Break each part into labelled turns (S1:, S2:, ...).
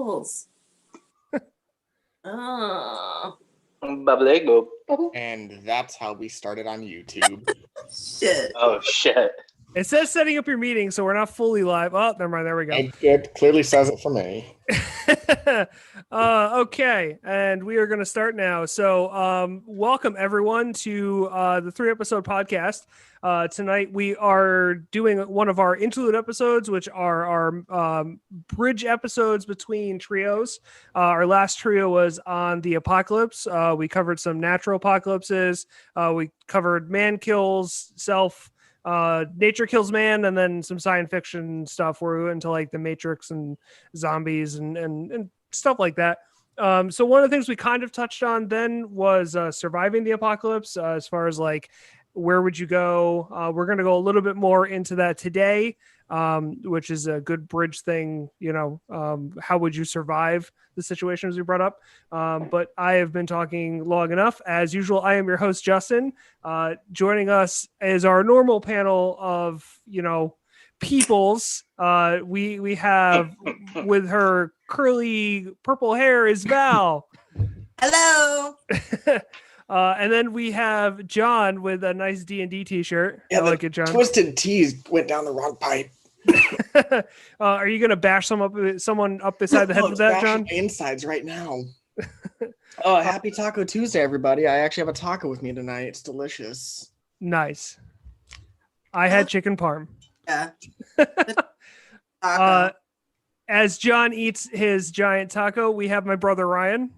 S1: bubbles. Oh.
S2: And that's how we started on YouTube.
S1: Shit.
S3: Oh, shit.
S4: It says setting up your meeting, so we're not fully live. Oh, never mind. There we go.
S2: It clearly says it for me.
S4: Okay, and we are going to start now. So welcome everyone to the 3-episode podcast. Tonight we are doing one of our interlude episodes, which are our bridge episodes between trios. Our last trio was on the apocalypse. We covered some natural apocalypses. We covered man kills self, nature kills man, and then some science fiction stuff where we went into like the Matrix and zombies and stuff like that. So one of the things we kind of touched on then was surviving the apocalypse, as far as like where would you go. We're going to go a little bit more into that today, which is a good bridge thing. How would you survive the situations we brought up? But I have been talking long enough. As usual, I am your host, Justin. Joining us is our normal panel of, peoples. We have with her curly purple hair is Val.
S1: Hello.
S4: And then we have John with a nice D&D t-shirt.
S2: Yeah,
S4: I like it, John.
S2: Twisted T's went down the wrong pipe.
S4: Are you gonna bash someone up beside the head with that, John?
S2: Insides right now. Oh, happy Taco Tuesday, everybody! I actually have a taco with me tonight. It's delicious.
S4: Nice. I had chicken parm.
S1: Yeah.
S4: As John eats his giant taco, we have my brother Ryan.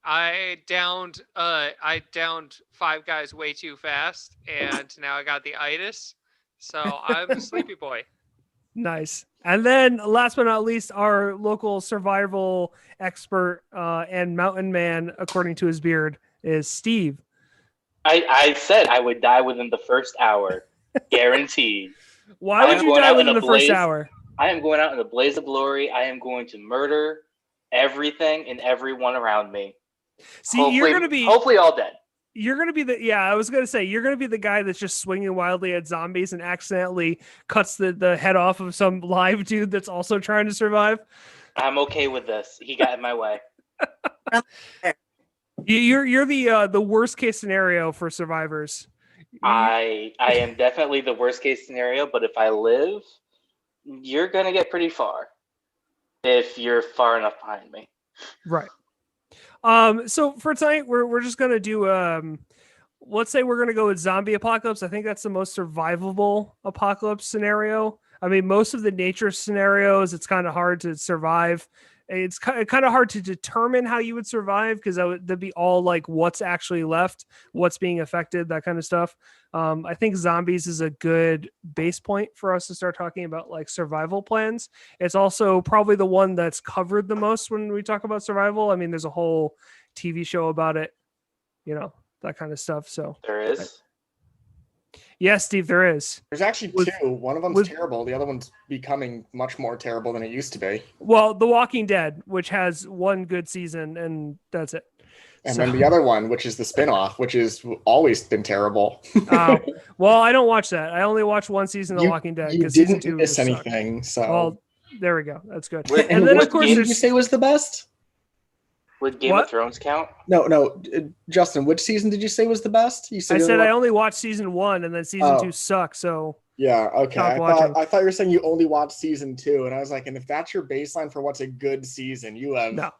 S5: I downed 5 guys way too fast, and now I got the itis. So I'm a sleepy boy.
S4: Nice. And then last but not least, our local survival expert and mountain man, according to his beard, is Steve.
S3: I said I would die within the first hour. Guaranteed.
S4: Why would you die within the first hour?
S3: I am going out in a blaze of glory. I am going to murder everything and everyone around me.
S4: See,
S3: hopefully all dead.
S4: You're going to be I was going to say, you're going to be the guy that's just swinging wildly at zombies and accidentally cuts the head off of some live dude that's also trying to survive.
S3: I'm okay with this. He got in my way.
S4: You're the worst case scenario for survivors.
S3: I am definitely the worst case scenario, but if I live, you're going to get pretty far if you're far enough behind me.
S4: Right. So for tonight, we're just gonna do let's say we're gonna go with zombie apocalypse. I think that's the most survivable apocalypse scenario. I mean, most of the nature scenarios, it's kind of hard to survive. It's kind of hard to determine how you would survive because that'd be all like what's actually left, what's being affected, that kind of stuff. I think zombies is a good base point for us to start talking about like survival plans. It's also probably the one that's covered the most when we talk about survival. I mean, there's a whole TV show about it, that kind of stuff. So
S3: there is.
S4: Yes, Steve, there is.
S2: There's actually two. One of them's terrible. The other one's becoming much more terrible than it used to be.
S4: Well, The Walking Dead, which has one good season, and that's it.
S2: And then the other one, which is the spinoff, which has always been terrible.
S4: Well, I don't watch that. I only watch one season of The Walking Dead.
S2: You didn't miss anything. So,
S4: well, there we go. That's good.
S2: And then, of course, did you say was the best?
S3: Would Game of Thrones count?
S2: No. Justin, which season did you say was the best?
S4: I said I only watched season 1, and then season 2 sucked. So
S2: yeah, okay. I thought you were saying you only watched season 2, and I was like, and if that's your baseline for what's a good season, you have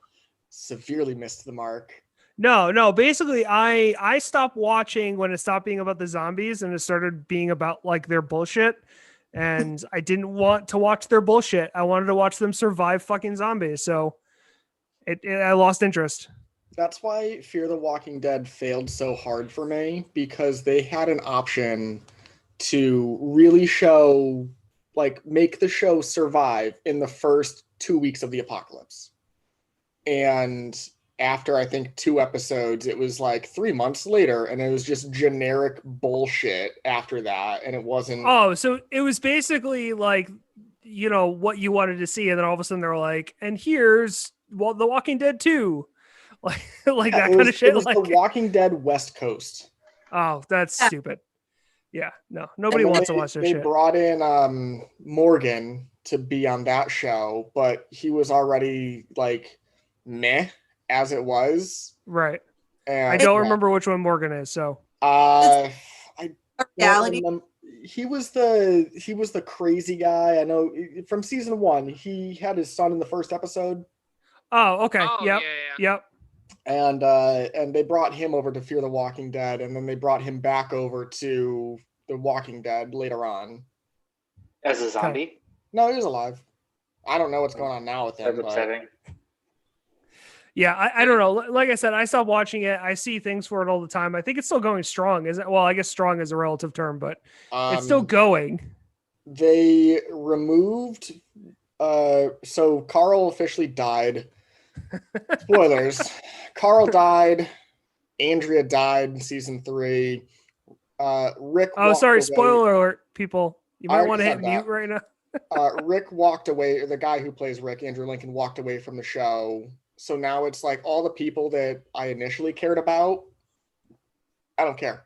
S2: severely missed the mark.
S4: No. Basically, I stopped watching when it stopped being about the zombies and it started being about like their bullshit. And I didn't want to watch their bullshit. I wanted to watch them survive fucking zombies. So I lost interest.
S2: That's why Fear the Walking Dead failed so hard for me, because they had an option to really show, like, make the show survive in the first 2 weeks of the apocalypse. And after, I think, 2 episodes, it was like 3 months later, and it was just generic bullshit after that. And it wasn't.
S4: Oh, so it was basically like, what you wanted to see. And then all of a sudden they're like, and here's The Walking Dead 2. Like that kind of shit.
S2: It was The Walking Dead West Coast.
S4: Oh, that's stupid. Yeah, no, nobody wants to watch their shit.
S2: They brought in Morgan, to be on that show, but he was already like meh as it was.
S4: Right.
S2: And
S4: I don't remember which one Morgan is. So
S2: I don't
S1: Reality.
S2: remember. He was the crazy guy. I know from season 1. He had his son in the first episode,
S4: oh, okay.
S5: Oh
S4: Yep.
S5: yeah.
S4: Yep.
S2: and they brought him over to Fear the Walking Dead, and then they brought him back over to The Walking Dead later on.
S3: As a zombie.
S2: No, he was alive. I don't know what's going on now with him.
S3: That's
S2: But
S3: upsetting.
S4: Yeah, I don't know. Like I said, I stopped watching it. I see things for it all the time. I think it's still going strong. Is it? Well, I guess strong is a relative term, but it's still going.
S2: they removed. So Carl officially died. Spoilers. Carl died. Andrea died in season 3. Rick.
S4: Oh,
S2: walked
S4: sorry.
S2: away.
S4: Spoiler alert, people. You
S2: I
S4: might
S2: already
S4: want to hit
S2: said that.
S4: mute right now.
S2: Rick walked away. The guy who plays Rick, Andrew Lincoln, walked away from the show. So now it's like all the people that I initially cared about, I don't care.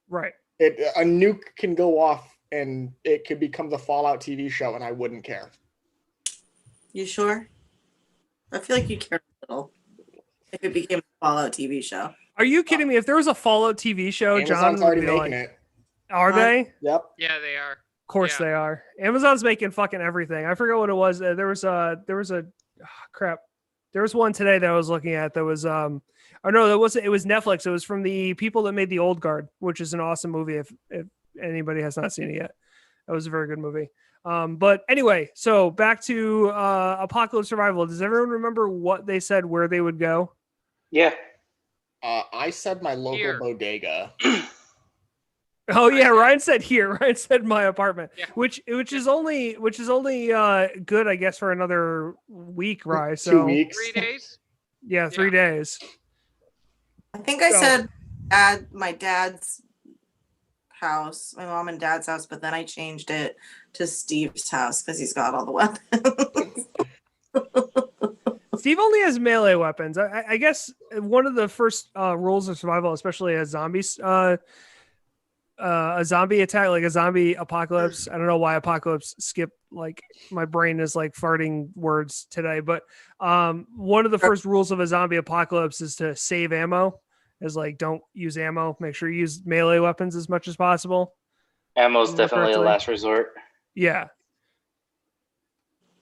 S4: Right.
S2: A nuke can go off and it could become the Fallout TV show, and I wouldn't care.
S1: You sure? I feel like you care a little if it became a Fallout TV show.
S4: Are you kidding me? If there was a Fallout TV show, John
S2: Amazon's
S4: would
S2: already
S4: be
S2: making
S4: like,
S2: it.
S4: are they?
S2: Yep.
S5: Yeah, they are.
S4: Of course
S5: Yeah.
S4: they are. Amazon's making fucking everything. I forgot what it was. There was crap. There was one today that I was looking at that was or no, that wasn't. It was Netflix. It was from the people that made The Old Guard, which is an awesome movie. If anybody has not seen it yet, that was a very good movie. But anyway, so back to Apocalypse Survival. Does everyone remember what they said where they would go?
S3: Yeah.
S2: I said my local
S5: Here.
S2: bodega.
S4: Oh yeah, Ryan said here. Ryan said my apartment,
S5: Yeah.
S4: which is only good, I guess, for another week, Ryan.
S2: 2
S4: So
S2: weeks.
S5: 3 days.
S4: yeah, 3 days.
S1: I think I
S4: So-
S1: said my dad's house, my mom and dad's house, but then I changed it to Steve's house because he's got all the weapons.
S4: Steve only has melee weapons. I guess one of the first rules of survival, especially as zombies, a zombie attack, like a zombie apocalypse. I don't know why apocalypse skipped. Like my brain is like farting words today. But one of the first rules of a zombie apocalypse is to save ammo. Is like don't use ammo. Make sure you use melee weapons as much as possible.
S3: Ammo's
S4: More
S3: definitely a
S4: correctly.
S3: last resort.
S4: Yeah.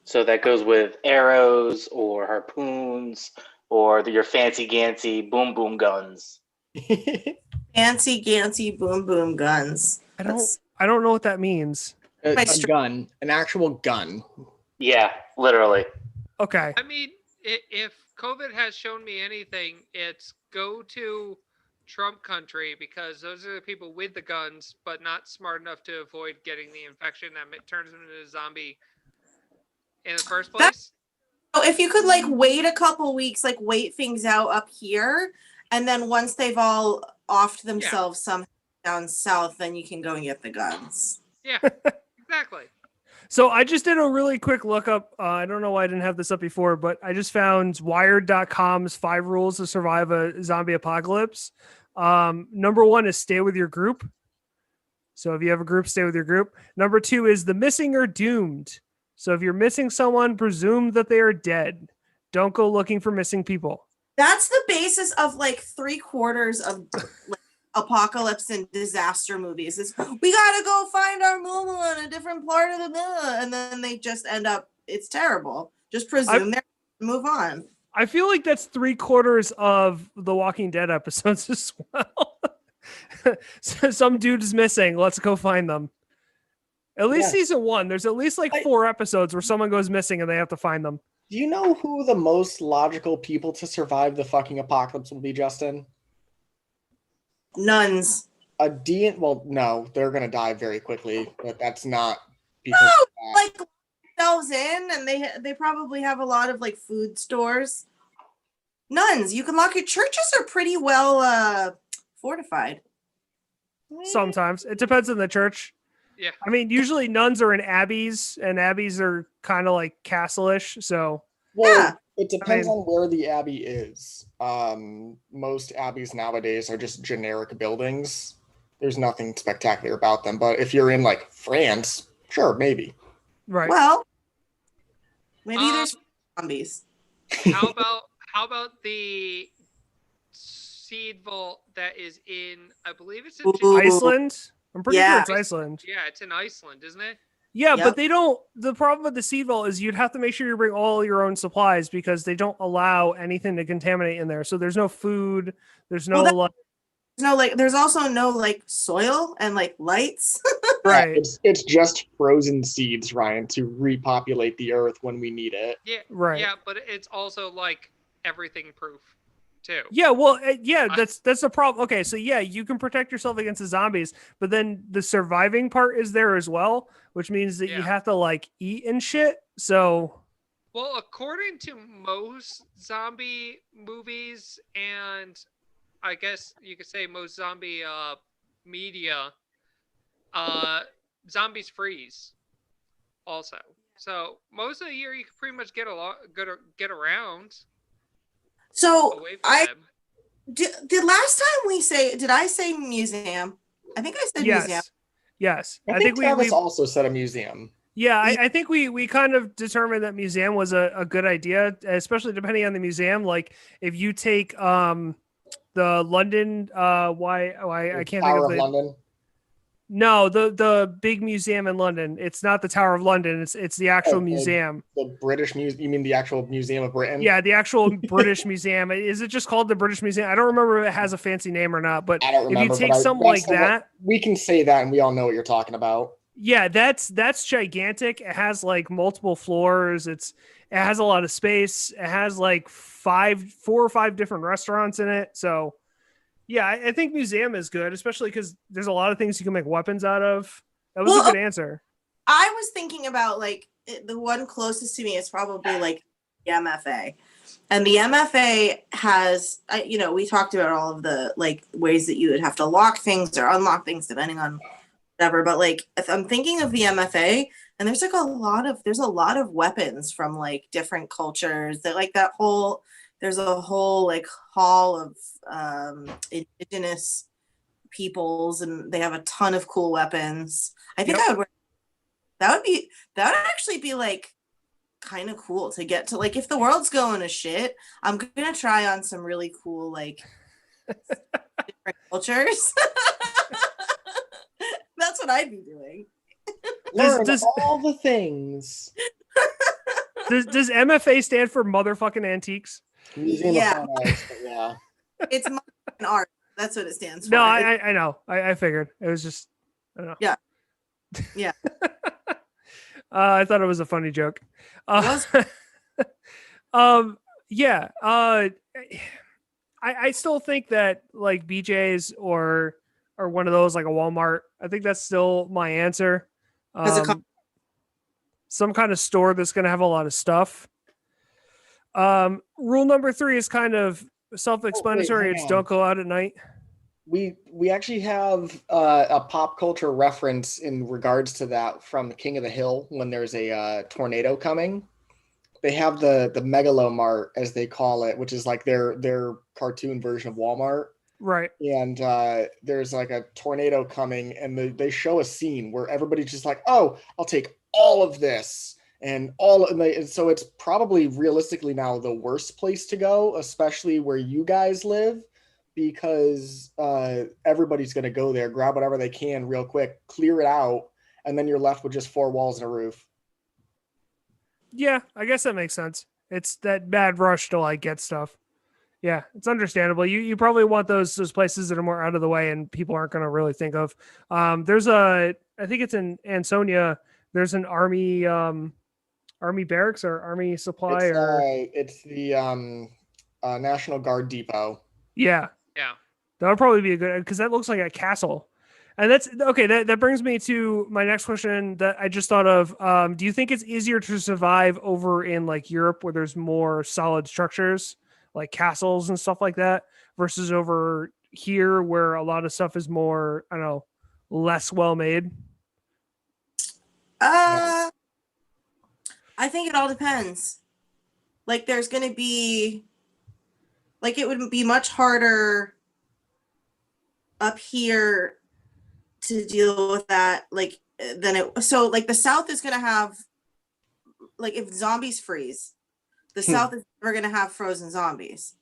S3: So that goes with arrows or harpoons or your fancy gancy boom boom guns.
S1: Fancy Gansy boom boom guns.
S4: I don't know what that means.
S2: A gun, an actual gun.
S3: Yeah, literally.
S4: Okay.
S5: I mean, if COVID has shown me anything, it's go to Trump country because those are the people with the guns, but not smart enough to avoid getting the infection that turns them into a zombie in the first place.
S1: So if you could like wait a couple weeks, like wait things out up here, and then once they've all offed themselves somehow down south, then you can go and get the guns.
S5: Yeah, exactly.
S4: So I just did a really quick lookup. I don't know why I didn't have this up before, but I just found Wired.com's 5 rules to survive a zombie apocalypse. Number 1 is stay with your group. So if you have a group, stay with your group. Number 2 is the missing are doomed. So if you're missing someone, presume that they are dead. Don't go looking for missing people.
S1: That's the basis of like 3/4 of like, apocalypse and disaster movies. Is we gotta go find our mama in a different part of the villa, and then they just end up. It's terrible. Just presume they're move on.
S4: I feel like that's 3/4 of the Walking Dead episodes as well. So some dude is missing. Let's go find them. At least season 1, there's at least like 4 episodes where someone goes missing and they have to find them.
S2: Do you know who the most logical people to survive the fucking apocalypse will be, Justin?
S1: Nuns.
S2: Well, no, they're gonna die very quickly, but that's not because
S1: No, like themselves in, and they probably have a lot of like food stores. Nuns, you can lock your churches are pretty well fortified.
S4: Sometimes it depends on the church.
S5: Yeah.
S4: I mean, usually nuns are in abbeys, and abbeys are kind of like castle-ish. So
S2: Well,
S1: Yeah.
S2: it depends
S4: mean-
S2: on where the abbey is. Most abbeys nowadays are just generic buildings. There's nothing spectacular about them. But if you're in like France, sure, maybe.
S4: right.
S1: Well, Maybe there's zombies.
S5: How about the seed vault that is in? I believe it's in
S1: Ooh.
S4: Iceland. I'm pretty sure
S1: Yeah.
S4: it's Iceland.
S5: Yeah, it's in Iceland, isn't it?
S4: Yeah,
S1: Yep.
S4: but they don't. The problem with the seed vault is you'd have to make sure you bring all your own supplies because they don't allow anything to contaminate in there. So there's no food. There's no
S1: Well, No, like there's also no like soil and like lights.
S4: right.
S2: It's just frozen seeds, Ryan, to repopulate the earth when we need it.
S5: Yeah,
S4: Right.
S5: Yeah, but it's also like everything proof, too.
S4: Yeah, well, yeah, that's the problem. Okay, so yeah, you can protect yourself against the zombies, but then the surviving part is there as well, which means that you
S5: Yeah.
S4: have to like eat and shit. So
S5: Well, according to most zombie movies, and I guess you could say most zombie media, zombies freeze also. So most of the year you can pretty much get get around
S1: So
S5: away from
S1: I
S5: them.
S1: did last time did I say museum? I think I said museum.
S4: yes,
S2: I think Travis also said a museum.
S4: yeah, I think we kind of determined that museum was a good idea, especially depending on the museum. Like if you take the London why I can't think
S2: Tower
S4: of
S2: of
S4: the
S2: London.
S4: no the big museum in London. It's not the Tower of London. It's the actual museum.
S2: The British Museum. You mean the actual Museum of Britain?
S4: Yeah, the actual British Museum. Is it just called the British Museum? I don't remember if it has a fancy name or not. But
S2: I don't remember.
S4: if you take something like that,
S2: we can say that, and we all know what you're talking about.
S4: yeah, that's gigantic. It has like multiple floors. It has a lot of space. It has like 4 or 5 different restaurants in it. So yeah, I think museum is good, especially because there's a lot of things you can make weapons out of. That was a good answer.
S1: I was thinking about like the one closest to me is probably like the MFA. And the MFA has, we talked about all of the like ways that you would have to lock things or unlock things depending on whatever. But like, if I'm thinking of the MFA, and there's a lot of weapons from like different cultures that like there's a whole like hall of indigenous peoples, and they have a ton of cool weapons. I think that would actually be like kind of cool to get to. Like if the world's going to shit, I'm gonna try on some really cool like different cultures. That's what I'd be doing.
S2: Learn all the things.
S4: Does MFA stand for motherfucking antiques?
S2: Museum of Fine Arts, but yeah.
S1: It's modern art. That's what it stands for.
S4: No, I know. I figured. It was just I don't know.
S1: Yeah. Yeah.
S4: I thought it was a funny joke. Yeah. I still think that like BJ's or one of those like a Walmart. I think that's still my answer. Some kind of store that's going to have a lot of stuff. Rule number 3 is kind of self-explanatory. It's don't go out at night.
S2: We actually have a pop culture reference in regards to that from King of the Hill when there's a tornado coming. They have the Megalomart, as they call it, which is like their cartoon version of Walmart.
S4: Right.
S2: And there's like a tornado coming, and they show a scene where everybody's just like, oh, I'll take all of this. And so it's probably realistically now the worst place to go, especially where you guys live, because everybody's going to go there, grab whatever they can real quick, clear it out, and then you're left with just 4 walls and a roof.
S4: Yeah, I guess that makes sense. It's that bad rush to like get stuff. Yeah, it's understandable. You probably want those places that are more out of the way and people aren't going to really think of. There's I think it's in Ansonia. There's an army barracks or army supply
S2: it's the National Guard Depot.
S4: Yeah. That would probably be a good, because that looks like a castle. And that's okay. That brings me to my next question that I just thought of. Do you think it's easier to survive over in like Europe where there's more solid structures like castles and stuff like that versus over here where a lot of stuff is more, I don't know, less well made?
S1: I think it all depends. Like there's going to be, like it would be much harder up here to deal with that, like than it. So like the South is going to have like if zombies freeze, the South is never going to have frozen zombies,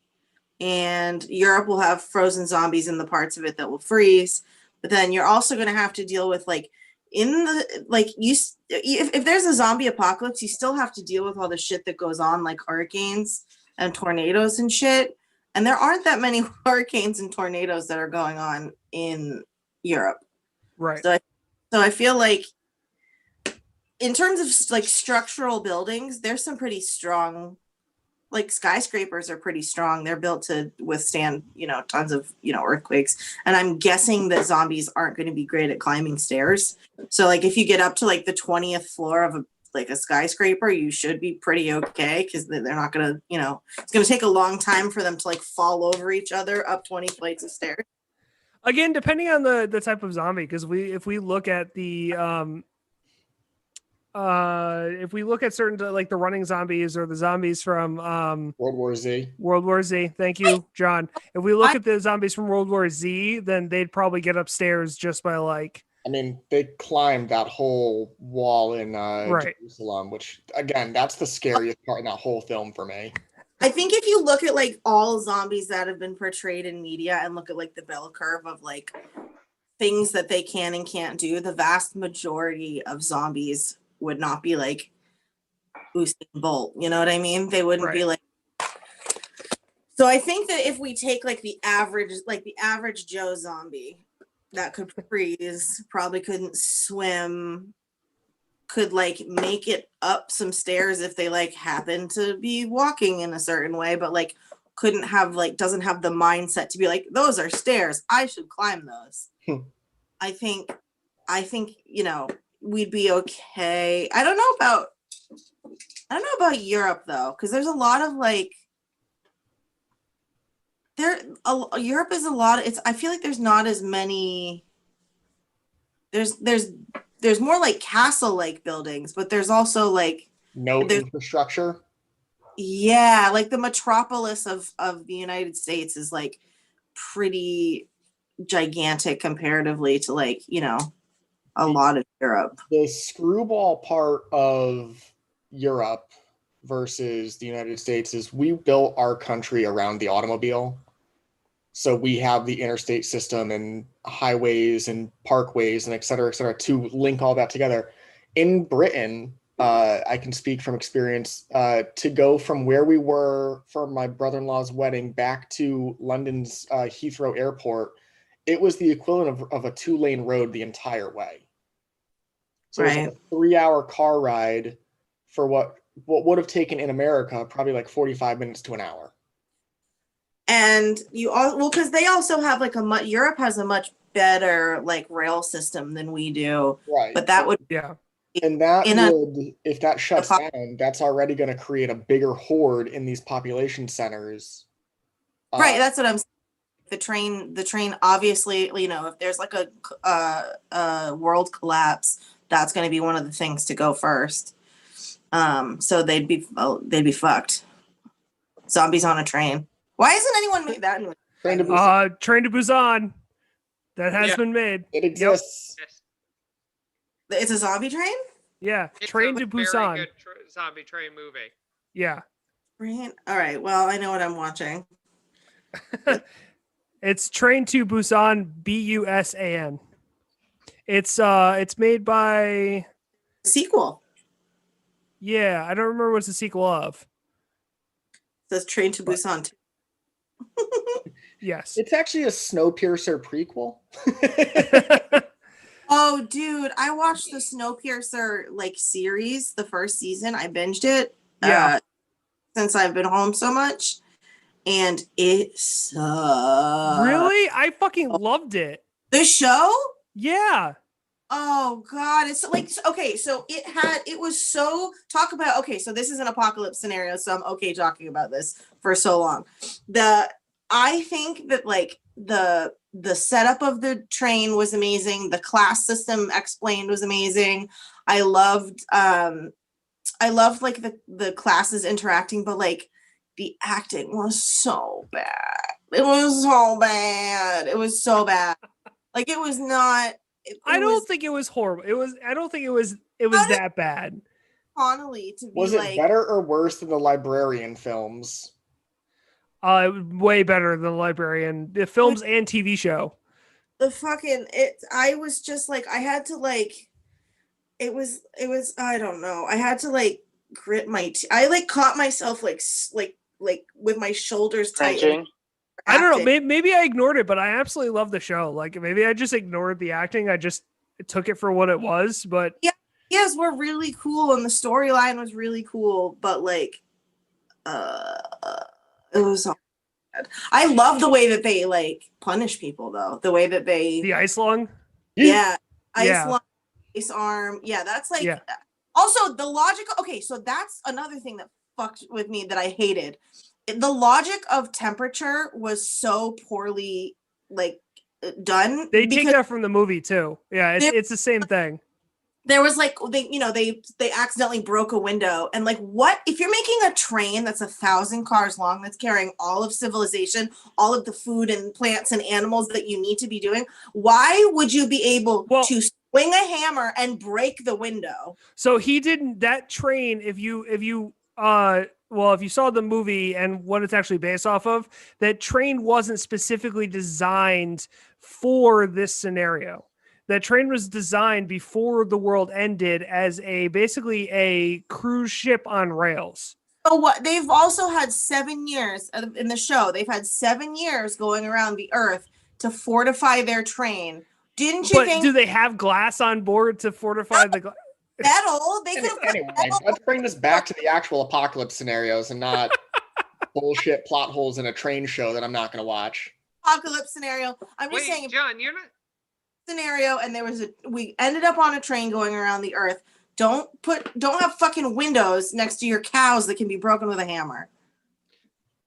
S1: and Europe will have frozen zombies in the parts of it that will freeze. But then you're also going to have to deal with like if there's a zombie apocalypse, you still have to deal with all the shit that goes on, like hurricanes and tornadoes and shit. And there aren't that many hurricanes and tornadoes that are going on in Europe.
S4: Right.
S1: So I feel like in terms of like structural buildings, there's some pretty strong, like skyscrapers are pretty strong. They're built to withstand, tons of, earthquakes. And I'm guessing that zombies aren't going to be great at climbing stairs. So like if you get up to like the 20th floor of a skyscraper, you should be pretty okay, because they're not going to, it's going to take a long time for them to like fall over each other up 20 flights of stairs.
S4: Again, depending on the type of zombie, because if we look at the if we look at certain like the running zombies or the zombies from
S2: World War Z.
S4: World War Z. Thank you, John. If we look at the zombies from World War Z, then they'd probably get upstairs just by like.
S2: I mean, they climbed that whole wall in
S4: Right.
S2: Jerusalem, which again, that's the scariest part in that whole film for me.
S1: I think if you look at like all zombies that have been portrayed in media and look at like the bell curve of like things that they can and can't do, the vast majority of zombies would not be like Usain Bolt. You know what I mean? They wouldn't be like. So I think that if we take like the average Joe zombie that could freeze, probably couldn't swim, could like make it up some stairs if they like happen to be walking in a certain way, but like couldn't have like doesn't have the mindset to be like, those are stairs, I should climb those. I think we'd be okay. I don't know about Europe though, because there's a lot of like Europe is a lot. I feel like there's not as many. There's more like castle-like buildings, but there's also like
S2: no infrastructure.
S1: Yeah, like the metropolis of the United States is like pretty gigantic comparatively to like a lot of Europe.
S2: The screwball part of Europe versus the United States is we built our country around the automobile. So we have the interstate system and highways and parkways and et cetera, to link all that together. In Britain, I can speak from experience, to go from where we were for my brother-in-law's wedding back to London's Heathrow Airport, it was the equivalent of a 2-lane road the entire way. So it was like a 3-hour car ride for what would have taken in America probably like 45 minutes to an hour.
S1: And because they also have like Europe has a much better like rail system than we do.
S2: Right.
S1: But that would
S2: and that if that shuts down, that's already going to create a bigger horde in these population centers.
S1: Right. That's what I'm saying. The train obviously, if there's like a world collapse, that's going to be one of the things to go first. So they'd be fucked. Zombies on a train. Why hasn't anyone made that movie?
S4: Train to Busan. That has been made.
S2: It exists.
S1: Yep. It's a zombie train?
S4: Yeah.
S5: It's
S4: Train to Busan.
S5: Very good zombie train movie.
S4: Yeah.
S1: Right. All right. Well, I know what I'm watching.
S4: It's Train to Busan, Busan. It's made by
S1: sequel.
S4: Yeah, I don't remember what's the sequel of.
S1: It says Train to Busan 2.
S4: Yes.
S2: It's actually a Snowpiercer prequel.
S1: Oh, dude, I watched the Snowpiercer like series, the first season. I binged it.
S4: Yeah.
S1: Since I've been home so much, and it sucked.
S4: Really? I fucking loved it.
S1: The show?
S4: Yeah.
S1: Oh God, it's like okay. So it was so talk about okay. So this is an apocalypse scenario, so I'm okay talking about this for so long. I think that like the setup of the train was amazing. The class system explained was amazing. I loved like the classes interacting, but like the acting was so bad. It was so bad. It was so bad. Like it was not.
S4: I don't think it was horrible. I don't think it was that bad.
S1: Connolly to be
S2: Was it
S1: like
S2: better or worse than the Librarian films?
S4: Way better than the Librarian, the films and TV show.
S1: the fucking it. I was just like I had to like. It was I don't know. I had to like grit my. I like caught myself like with my shoulders tight.
S3: Cringing.
S4: I don't know.
S1: Acting.
S4: Maybe I ignored it, but I absolutely love the show. Like maybe I just ignored the acting. I just took it for what it was. But
S1: Yes, we're really cool, and the storyline was really cool, but like, it was so bad. I love the way that they like punish people, though. The way that they,
S4: the ice lung.
S1: yeah, ice
S4: Yeah.
S1: lung, ice arm, yeah, that's like.
S4: Yeah.
S1: Also, the logic. Okay, so that's another thing that fucked with me that I hated. The logic of temperature was so poorly like done.
S4: They take
S1: because
S4: that from the movie too. Yeah, it's the same thing.
S1: there was like they accidentally broke a window, and like, what if you're making a train that's 1,000 cars long that's carrying all of civilization, all of the food and plants and animals that you need to be doing? Why would you be able to swing a hammer and break the window?
S4: So he didn't. That train, if you saw the movie and what it's actually based off of, that train wasn't specifically designed for this scenario. That train was designed before the world ended as basically a cruise ship on rails.
S1: So what? They've also had 7 years in the show. They've had 7 years going around the Earth to fortify their train. Didn't you think?
S4: Do they have glass on board to fortify the glass?
S1: Metal? They could have
S2: Anyway, let's bring this back to the actual apocalypse scenarios and not bullshit plot holes in a train show that I'm not going to watch.
S1: apocalypse scenario. I'm just saying, if
S5: John, you're not.
S1: scenario, and we ended up on a train going around the Earth. Don't have fucking windows next to your cows that can be broken with a hammer.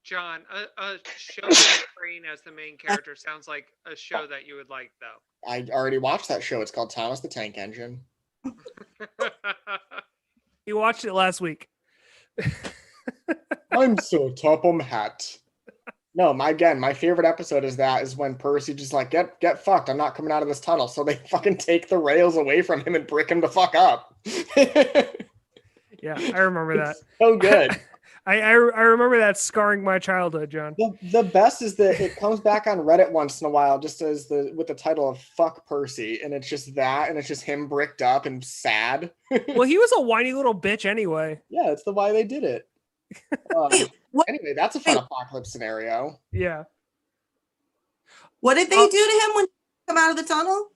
S5: John, a show with a train as the main character sounds like a show that you would like, though.
S2: I already watched that show. It's called Thomas the Tank Engine.
S4: You watched it last week.
S2: I'm so top hat. No, my favorite episode is when Percy just like get fucked. I'm not coming out of this tunnel. So they fucking take the rails away from him and brick him the fuck up.
S4: Yeah, I remember that.
S2: So good.
S4: I remember that scarring my childhood, John.
S2: The best is that it comes back on Reddit once in a while, just as with the title of "Fuck Percy," and it's just that, and it's just him bricked up and sad.
S4: Well, he was a whiny little bitch anyway.
S2: Yeah, that's why they did it.
S1: Wait, what?
S2: Anyway, that's a fun apocalypse scenario.
S4: Yeah.
S1: What did they do to him when he come out of the tunnel?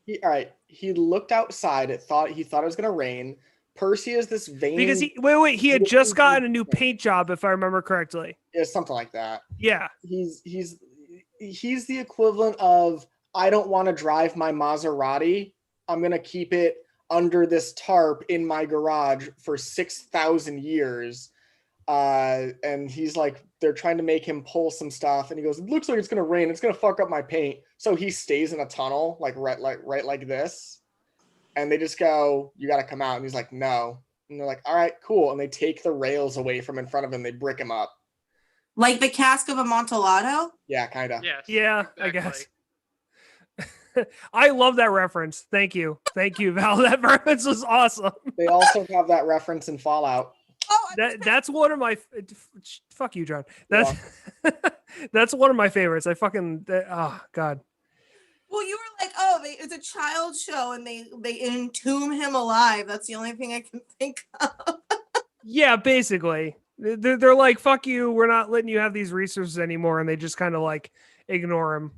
S2: He looked outside. He thought it was gonna rain. Percy is this vain
S4: Because he had just gotten a new paint job, if I remember correctly.
S2: Yeah, something like that.
S4: Yeah.
S2: He's the equivalent of, I don't want to drive my Maserati. I'm gonna keep it under this tarp in my garage for 6,000 years. And he's like, they're trying to make him pull some stuff, and he goes, "It looks like it's gonna rain. It's gonna fuck up my paint." So he stays in a tunnel, right like this. And they just go, "You got to come out." And he's like, "No." And they're like, "All right, cool." And they take the rails away from in front of him. They brick him up.
S1: Like the cask of Amontillado?
S2: Yeah, kind of.
S5: Yes.
S4: Yeah,
S5: exactly.
S4: I guess. I love that reference. Thank you, Val. That reference was awesome.
S2: They also have that reference in Fallout.
S1: Oh,
S4: That's one of my. Fuck you, John. That's one of my favorites. I fucking. Oh God.
S1: well, you were like, oh, it's a child show, and they entomb him alive. That's the only thing I can think of.
S4: Yeah, basically. They're like, fuck you, we're not letting you have these resources anymore, and they just kind of like ignore him.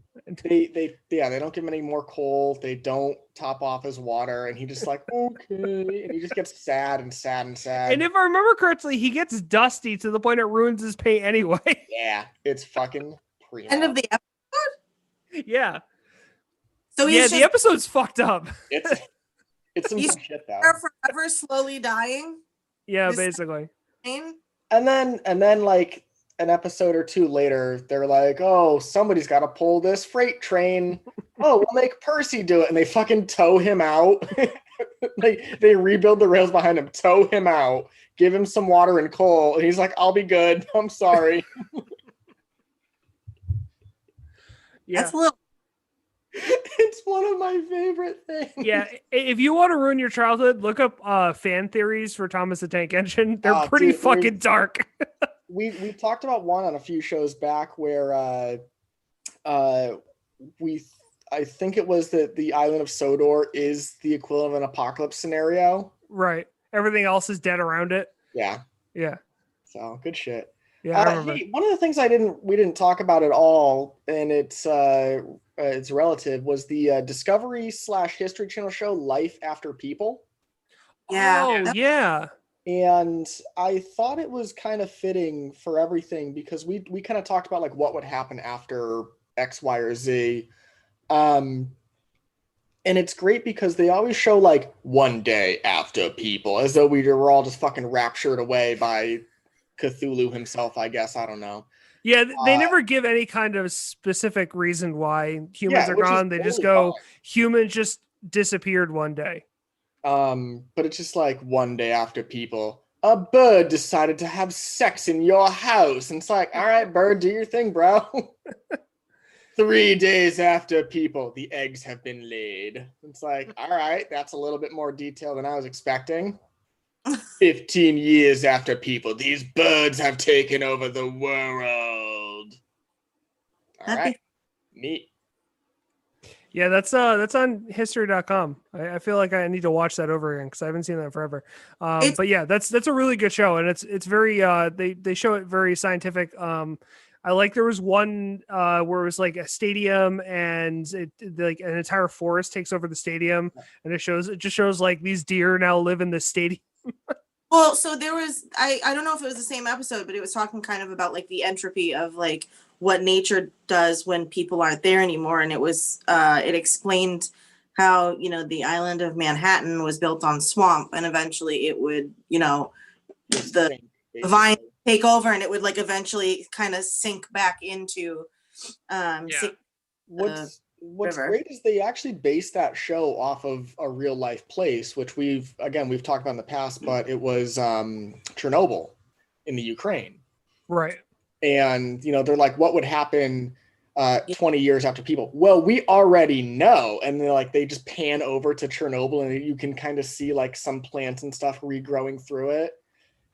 S2: They don't give him any more coal. They don't top off his water, and he just like, okay, and he just gets sad and sad and sad.
S4: And if I remember correctly, he gets dusty to the point it ruins his paint anyway.
S2: Yeah, it's fucking pre.
S1: End of the episode.
S4: Yeah.
S1: So
S4: Yeah,
S1: he's
S4: the episode's fucked up.
S2: It's some
S1: He's
S2: good shit though.
S1: forever slowly dying.
S4: Yeah,
S1: This-
S4: basically.
S2: And then like an episode or two later, they're like, "Oh, somebody's got to pull this freight train. Oh, we'll make Percy do it." And they fucking tow him out. They rebuild the rails behind him, tow him out, give him some water and coal, and he's like, "I'll be good. I'm sorry."
S4: Yeah.
S1: That's a little.
S2: It's one of my favorite things.
S4: Yeah, if you want to ruin your childhood, look up fan theories for Thomas the Tank Engine. They're
S2: Oh,
S4: pretty
S2: dude,
S4: fucking dark.
S2: We talked about one on a few shows back where we I think it was that the island of Sodor is the equivalent of an apocalypse scenario.
S4: Right. Everything else is dead around it.
S2: Yeah.
S4: Yeah.
S2: So good shit.
S4: Yeah, I remember.
S2: Hey, one of the things we didn't talk about at all, and it's relative, was the Discovery / History Channel show Life After People.
S1: Yeah.
S4: Oh, yeah.
S2: And I thought it was kind of fitting for everything because we kind of talked about like what would happen after X, Y, or Z. And it's great because they always show like one day after people, as though we were all just fucking raptured away by Cthulhu himself, I guess. I don't know.
S4: Yeah, they never give any kind of specific reason why humans are
S2: which is
S4: gone. They just
S2: totally
S4: go,
S2: fine.
S4: humans just disappeared one day.
S2: But it's just like one day after people, a bird decided to have sex in your house. And it's like, all right, bird, do your thing, bro. 3 days after people, the eggs have been laid. It's like, all right, that's a little bit more detail than I was expecting. 15 years after people, these birds have taken over the world. All
S1: That'd
S2: right, neat.
S4: Yeah, that's on history.com. I feel like I need to watch that over again because I haven't seen that in forever. But yeah, that's a really good show, and it's very they show it very scientific. I like there was one where it was like a stadium and like an entire forest takes over the stadium, and it just shows like these deer now live in the stadium.
S1: Well, so there was I don't know if it was the same episode, but it was talking kind of about like the entropy of like what nature does when people aren't there anymore, and it was it explained how, you know, the island of Manhattan was built on swamp, and eventually it would, you know, the vine take over, and it would like eventually kind of sink back into sink
S2: What's
S1: river.
S2: great is they actually based that show off of a real life place, which we've talked about in the past, but it was Chernobyl in the Ukraine.
S4: Right.
S2: And, you know, they're like, what would happen 20 years after people? Well, we already know. And they're like, they just pan over to Chernobyl and you can kind of see like some plants and stuff regrowing through it.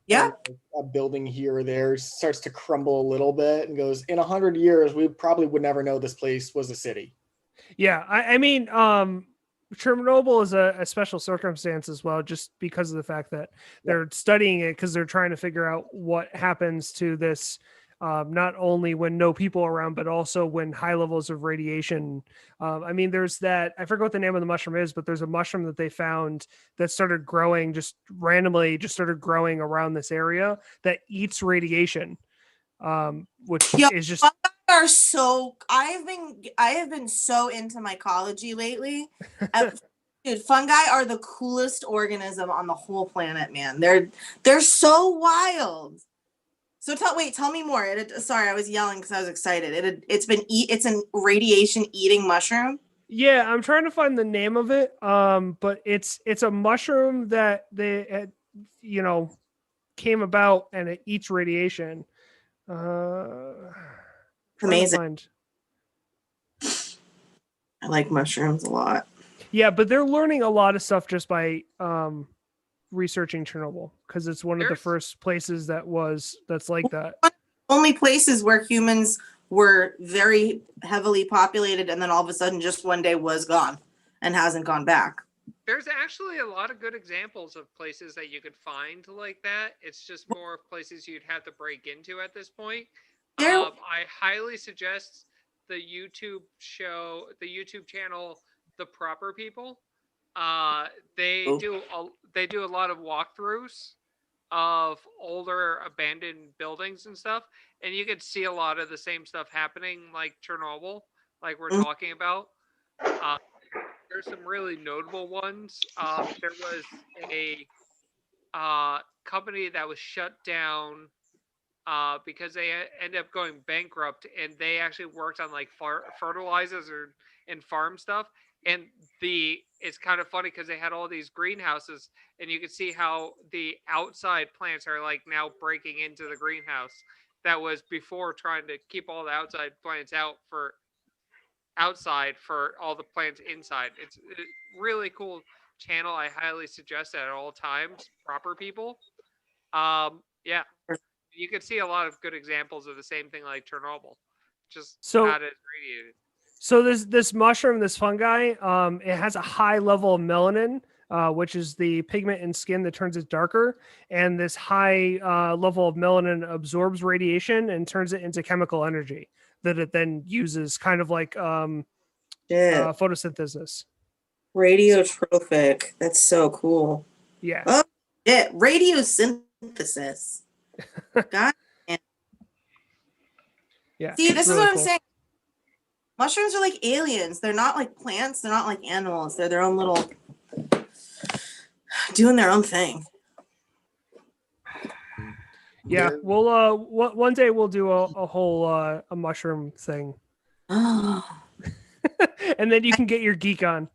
S1: Yeah.
S2: And a building here or there starts to crumble a little bit and goes, in 100 years, we probably would never know this place was a city.
S4: Yeah, I mean, Chernobyl is a special circumstance as well, just because of the fact that they're studying it because they're trying to figure out what happens to this, not only when no people are around, but also when high levels of radiation. I mean, there's that, I forget what the name of the mushroom is, but there's a mushroom that they found that started growing just randomly, just started growing around this area that eats radiation, which is just...
S1: Are so I have been so into mycology lately. Dude, fungi are the coolest organism on the whole planet, man. They're so wild. So tell me more. Sorry, I was yelling because I was excited. It's an radiation eating mushroom.
S4: Yeah, I'm trying to find the name of it. But it's a mushroom that they you know, came about and it eats radiation.
S1: Amazing. I like mushrooms a lot.
S4: Yeah, but they're learning a lot of stuff just by researching Chernobyl because it's one of the first places that's like that.
S1: Only places where humans were very heavily populated and then all of a sudden just one day was gone and hasn't gone back.
S5: There's actually a lot of good examples of places that you could find like that. It's just more of places you'd have to break into at this point. I highly suggest the YouTube channel, The Proper People. They do a lot of walkthroughs of older abandoned buildings and stuff, and you can see a lot of the same stuff happening like Chernobyl, like we're talking about. There's some really notable ones. There was a company that was shut down because they ended up going bankrupt, and they actually worked on like fertilizers and farm stuff. And it's kind of funny because they had all these greenhouses, and you can see how the outside plants are like now breaking into the greenhouse. That was before trying to keep all the outside plants out for outside for all the plants inside. It's a really cool channel. I highly suggest that at all times. Proper people. Yeah, you can see a lot of good examples of the same thing like Chernobyl, just
S4: So-
S5: not as radiated.
S4: So this mushroom, this fungi, it has a high level of melanin, which is the pigment in skin that turns it darker. And this high level of melanin absorbs radiation and turns it into chemical energy that it then uses, kind of like
S1: Shit.
S4: photosynthesis.
S1: Radiotrophic. That's so cool.
S4: Yeah.
S1: Oh, yeah. Radiosynthesis. God.
S4: Yeah.
S1: See,
S4: it's
S1: this is
S4: really
S1: what I'm
S4: cool.
S1: saying. Mushrooms are like aliens. They're not like plants. They're not like animals. They're their own little, doing their own thing.
S4: Yeah.
S2: They're-
S4: We'll one day we'll do a whole a mushroom thing,
S1: Oh
S4: and then you can get your geek on.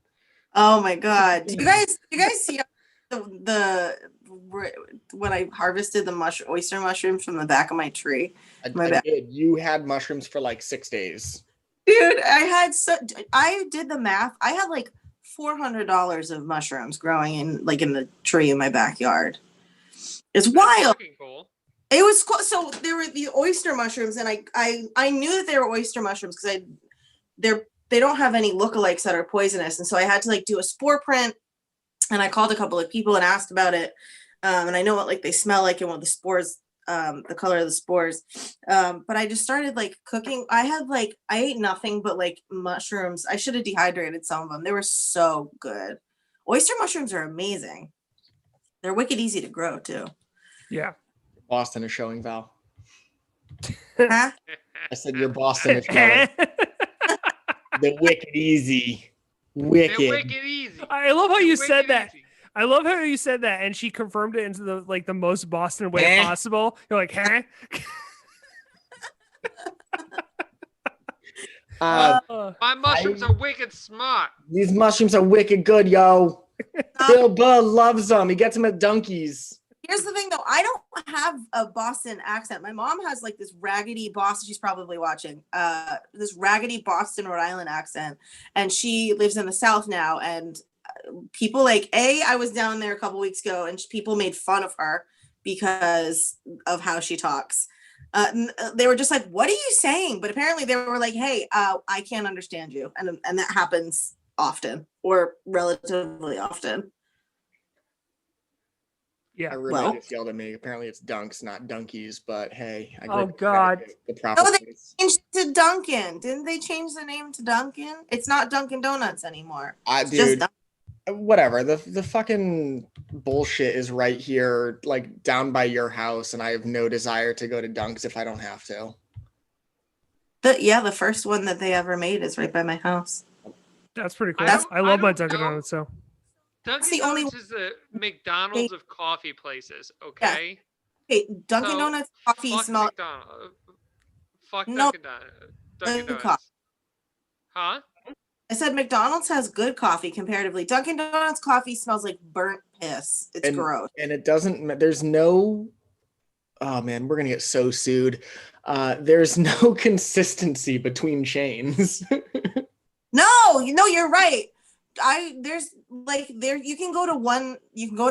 S1: my God. Do you guys see the when I harvested the oyster mushrooms from the back of my tree? My
S2: I
S1: bad.
S2: did. You had mushrooms for like 6 days.
S1: Dude, I did the math. I had like $400 of mushrooms growing in the tree in my backyard. It's
S5: That's
S1: wild.
S5: fucking cool.
S1: It was cool. So there were the oyster mushrooms, and I knew that they were oyster mushrooms because they don't have any lookalikes that are poisonous, and so I had to like do a spore print, and I called a couple of people and asked about it, and I know what like they smell like and what the spores, the color of the spores, but I just started like cooking. I ate nothing but like mushrooms. I should have dehydrated some of them. They were so good. Oyster mushrooms are amazing. They're wicked easy to grow too.
S4: Yeah.
S2: Boston is showing, Val.
S1: Huh?
S2: I said your Boston is showing. The wicked easy.
S5: They're
S2: Wicked.
S5: wicked easy.
S4: I love how
S5: They're
S4: you
S5: wicked
S4: said that.
S5: easy.
S4: I love how you said that, and she confirmed it into the most Boston way
S2: Eh?
S4: possible. You're like, huh?
S5: My mushrooms are wicked smart.
S2: These mushrooms are wicked good, yo. Bill Burr loves them. He gets them at Dunkies.
S1: Here's the thing though, I don't have a Boston accent. My mom has like this raggedy Boston, she's probably watching, this raggedy Boston, Rhode Island accent. And she lives in the South now. And people I was down there a couple weeks ago and people made fun of her because of how she talks. They were just like, what are you saying? But apparently they were like, hey, I can't understand you. And that happens often or relatively often.
S4: Yeah.
S2: My roommate
S1: Well-
S2: just yelled at me. Apparently it's Dunks, not Dunkies, but hey. I
S4: Oh,
S2: give
S4: God.
S2: credit to the proper
S1: No, they
S2: place.
S1: changed it to Dunkin'. Didn't they change the name to Dunkin'? It's not Dunkin' Donuts anymore. It's just
S2: Dude, whatever. The fucking bullshit is right here, like down by your house, and I have no desire to go to Dunks if I don't have to.
S1: the first one that they ever made is right by my house.
S4: That's pretty cool.
S5: I
S4: I love my
S5: don't
S4: Dunkin'
S5: know.
S4: Donuts. So
S5: Dunkin'
S1: the only
S5: Donuts is the McDonald's of coffee places, okay?
S1: Okay, Dunkin'
S5: So,
S1: Donuts coffee
S5: Fuck
S1: smell.
S5: McDonald's. Fuck
S1: No.
S5: Dunkin' Donuts. Dunkin'
S1: Good
S5: Donuts. Huh?
S1: I said McDonald's has good coffee comparatively. Dunkin' Donuts coffee smells like burnt piss. It's gross.
S2: And it doesn't, there's no, oh man, we're going to get so sued. There's no consistency between chains.
S1: No, you're right. You can go to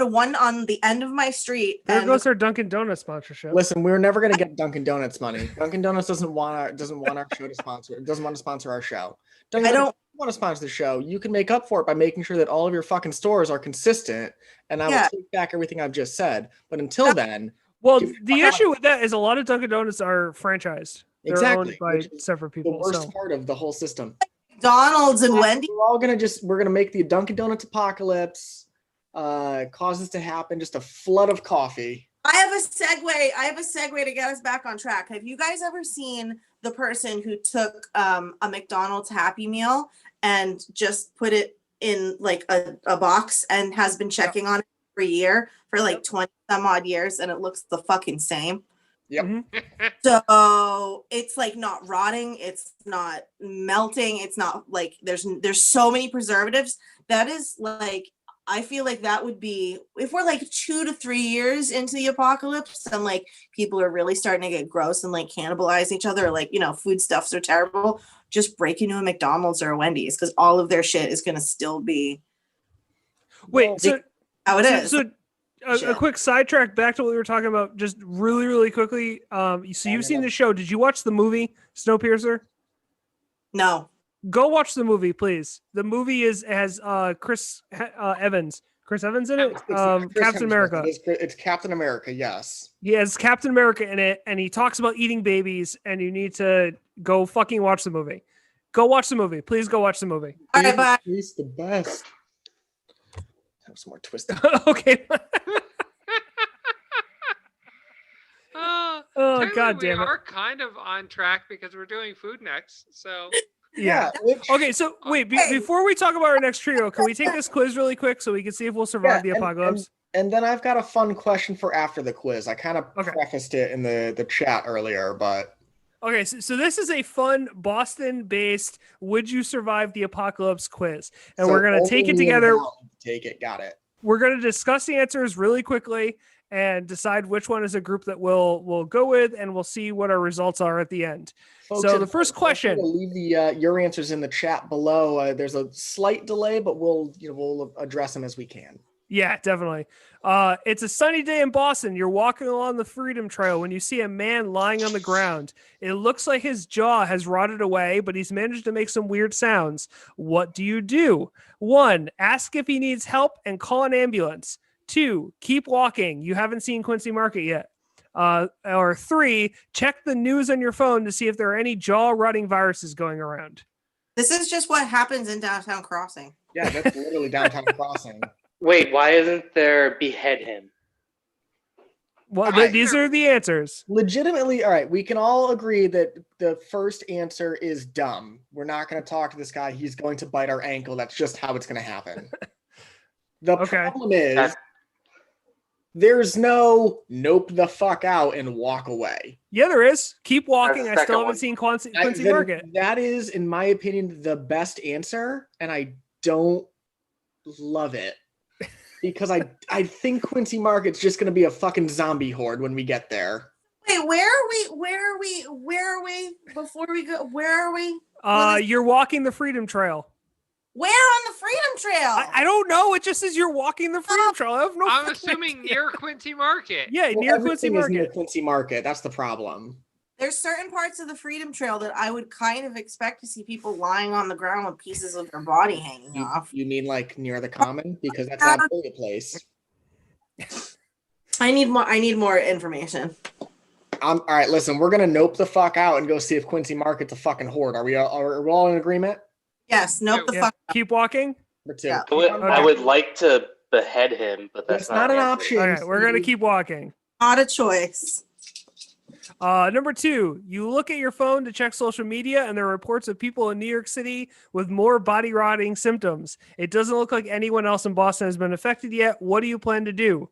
S1: one on the end of my street.
S4: there
S1: and
S4: goes our Dunkin' Donuts sponsorship.
S2: Listen, we're never going to get Dunkin' Donuts money. Dunkin' Donuts doesn't want our show to sponsor. It doesn't want to sponsor our show. Dunkin'
S1: I
S2: Donuts
S1: don't-
S2: want to sponsor the show. You can make up for it by making sure that all of your fucking stores are consistent. And I
S1: Yeah.
S2: will take back everything I've just said. But until then,
S4: Well,
S2: Give-
S4: the issue with that is a lot of Dunkin' Donuts are franchised. They're
S2: exactly,
S4: owned by
S2: which is
S4: separate
S2: the
S4: people.
S2: worst
S4: So
S2: part of the whole system.
S1: McDonald's and Wendy's.
S2: We're gonna make the Dunkin' Donuts apocalypse, cause this to happen, just a flood of coffee.
S1: I have a segue to get us back on track. Have you guys ever seen the person who took a McDonald's Happy Meal and just put it in like a box and has been checking on it every year for like 20 some odd years and it looks the fucking same?
S2: Yep.
S4: Mhm.
S1: So it's like not rotting, it's not melting, it's not like there's so many preservatives. That is like I feel like that would be, if we're like 2 to 3 years into the apocalypse and like people are really starting to get gross and like cannibalize each other, or like, foodstuffs are terrible, just break into a McDonald's or a Wendy's, because all of their shit is going to still be
S4: Wait, so
S1: how it is.
S4: So a quick sidetrack back to what we were talking about, just really, really quickly. So you've seen the show. Did you watch the movie Snowpiercer?
S1: No.
S4: Go watch the movie, please. The movie has Chris Evans. Chris Evans in it? Captain America.
S2: It's Captain America, yes.
S4: He has Captain America in it, and he talks about eating babies, and you need to go fucking watch the movie. Go watch the movie. Please go watch the movie.
S1: All right, bye.
S2: He's the best. Have some more twisted.
S4: Okay.
S5: Oh,
S4: God damn it.
S5: We are kind of on track because we're doing food next. So
S4: yeah. Okay, so wait, before we talk about our next trio, can we take this quiz really quick so we can see if we'll survive the apocalypse?
S2: And then I've got a fun question for after the quiz. I kind of prefaced it in the chat earlier, but
S4: okay, so this is a fun Boston-based "Would you survive the apocalypse" quiz, and we're gonna take it together.
S2: Take it, got it.
S4: We're gonna discuss the answers really quickly and decide which one is a group that we'll go with, and we'll see what our results are at the end. Folks, so the first question.
S2: We'll leave your answers in the chat below. There's a slight delay, but we'll address them as we can.
S4: Yeah, definitely. It's a sunny day in Boston. You're walking along the Freedom Trail when you see a man lying on the ground. It looks like his jaw has rotted away, but he's managed to make some weird sounds. What do you do? 1, ask if he needs help and call an ambulance. 2, keep walking. You haven't seen Quincy Market yet. Or 3, check the news on your phone to see if there are any jaw-rotting viruses going around.
S1: This is just what happens in Downtown Crossing.
S2: Yeah, that's literally Downtown Crossing.
S3: Wait, why isn't there behead him?
S4: Well, these are the answers.
S2: Legitimately, all right, we can all agree that the first answer is dumb. We're not going to talk to this guy. He's going to bite our ankle. That's just how it's going to happen. The problem is there's no nope the fuck out and walk away.
S4: Yeah, there is. Keep walking. I still haven't seen Quincy Market.
S2: That is, in my opinion, the best answer, and I don't love it. Because I think Quincy Market's just going to be a fucking zombie horde when we get there.
S1: Wait, where are we? Before we go, where are we?
S4: You're walking the Freedom Trail.
S1: Where on the Freedom Trail?
S4: I don't know. It just says you're walking the Freedom Trail.
S5: I'm assuming near Quincy Market.
S4: Yeah, near Quincy Market.
S2: Near Quincy Market. That's the problem.
S1: There's certain parts of the Freedom Trail that I would kind of expect to see people lying on the ground with pieces of their body hanging off.
S2: You mean like near the Common? Because that's absolutely a place.
S1: I need more information.
S2: All right, listen, we're gonna nope the fuck out and go see if Quincy Market's a fucking horde. Are we all in agreement?
S1: Yes, nope the fuck out.
S4: Keep walking.
S2: Number 2.
S1: Yeah.
S3: I would like to behead him, but that's
S2: not an option.
S4: All right, we're gonna keep walking.
S1: Not a choice.
S4: Number 2, you look at your phone to check social media, and there are reports of people in New York City with more body rotting symptoms. It doesn't look like anyone else in Boston has been affected yet. What do you plan to do?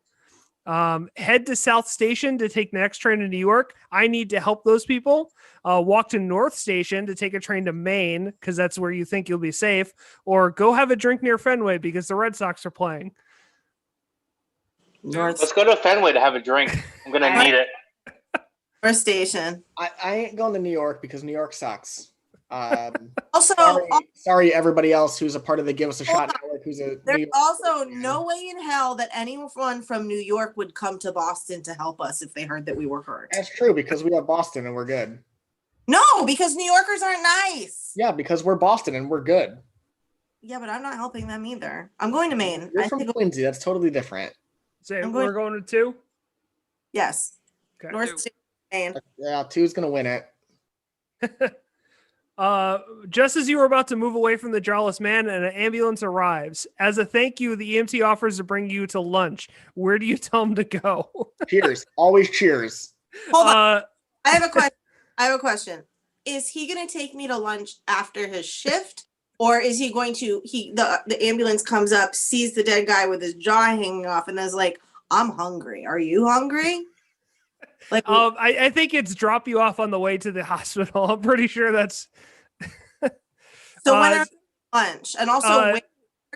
S4: Head to South Station to take the next train to New York. I need to help those people. Walk to North Station to take a train to Maine, because that's where you think you'll be safe. Or go have a drink near Fenway because the Red Sox are playing.
S3: Let's go to Fenway to have a drink. I'm going to need it.
S1: North Station.
S2: I ain't going to New York because New York sucks.
S1: Also,
S2: sorry everybody else who's a part of the Give Us a Shot network.
S1: There's also no way in hell that anyone from New York would come to Boston to help us if they heard that we were hurt.
S2: That's true, because we have Boston and we're good.
S1: No, because New Yorkers aren't nice.
S2: Yeah, because we're Boston and we're good.
S1: Yeah, but I'm not helping them either. I'm going to Maine.
S2: You're from Quincy. That's totally different.
S4: So we're going to 2?
S1: Yes.
S4: Okay.
S1: North Station. Maine.
S2: Yeah, 2's going to win it.
S4: Just as you were about to move away from the jawless man, and an ambulance arrives. As a thank you, the EMT offers to bring you to lunch. Where do you tell him to go?
S2: Cheers. Always cheers.
S1: Hold on. I have a question. Is he going to take me to lunch after his shift? Or is he going to, the ambulance comes up, sees the dead guy with his jaw hanging off, and is like, I'm hungry. Are you hungry? Like,
S4: I think it's drop you off on the way to the hospital. I'm pretty sure that's.
S1: So when are lunch? And also,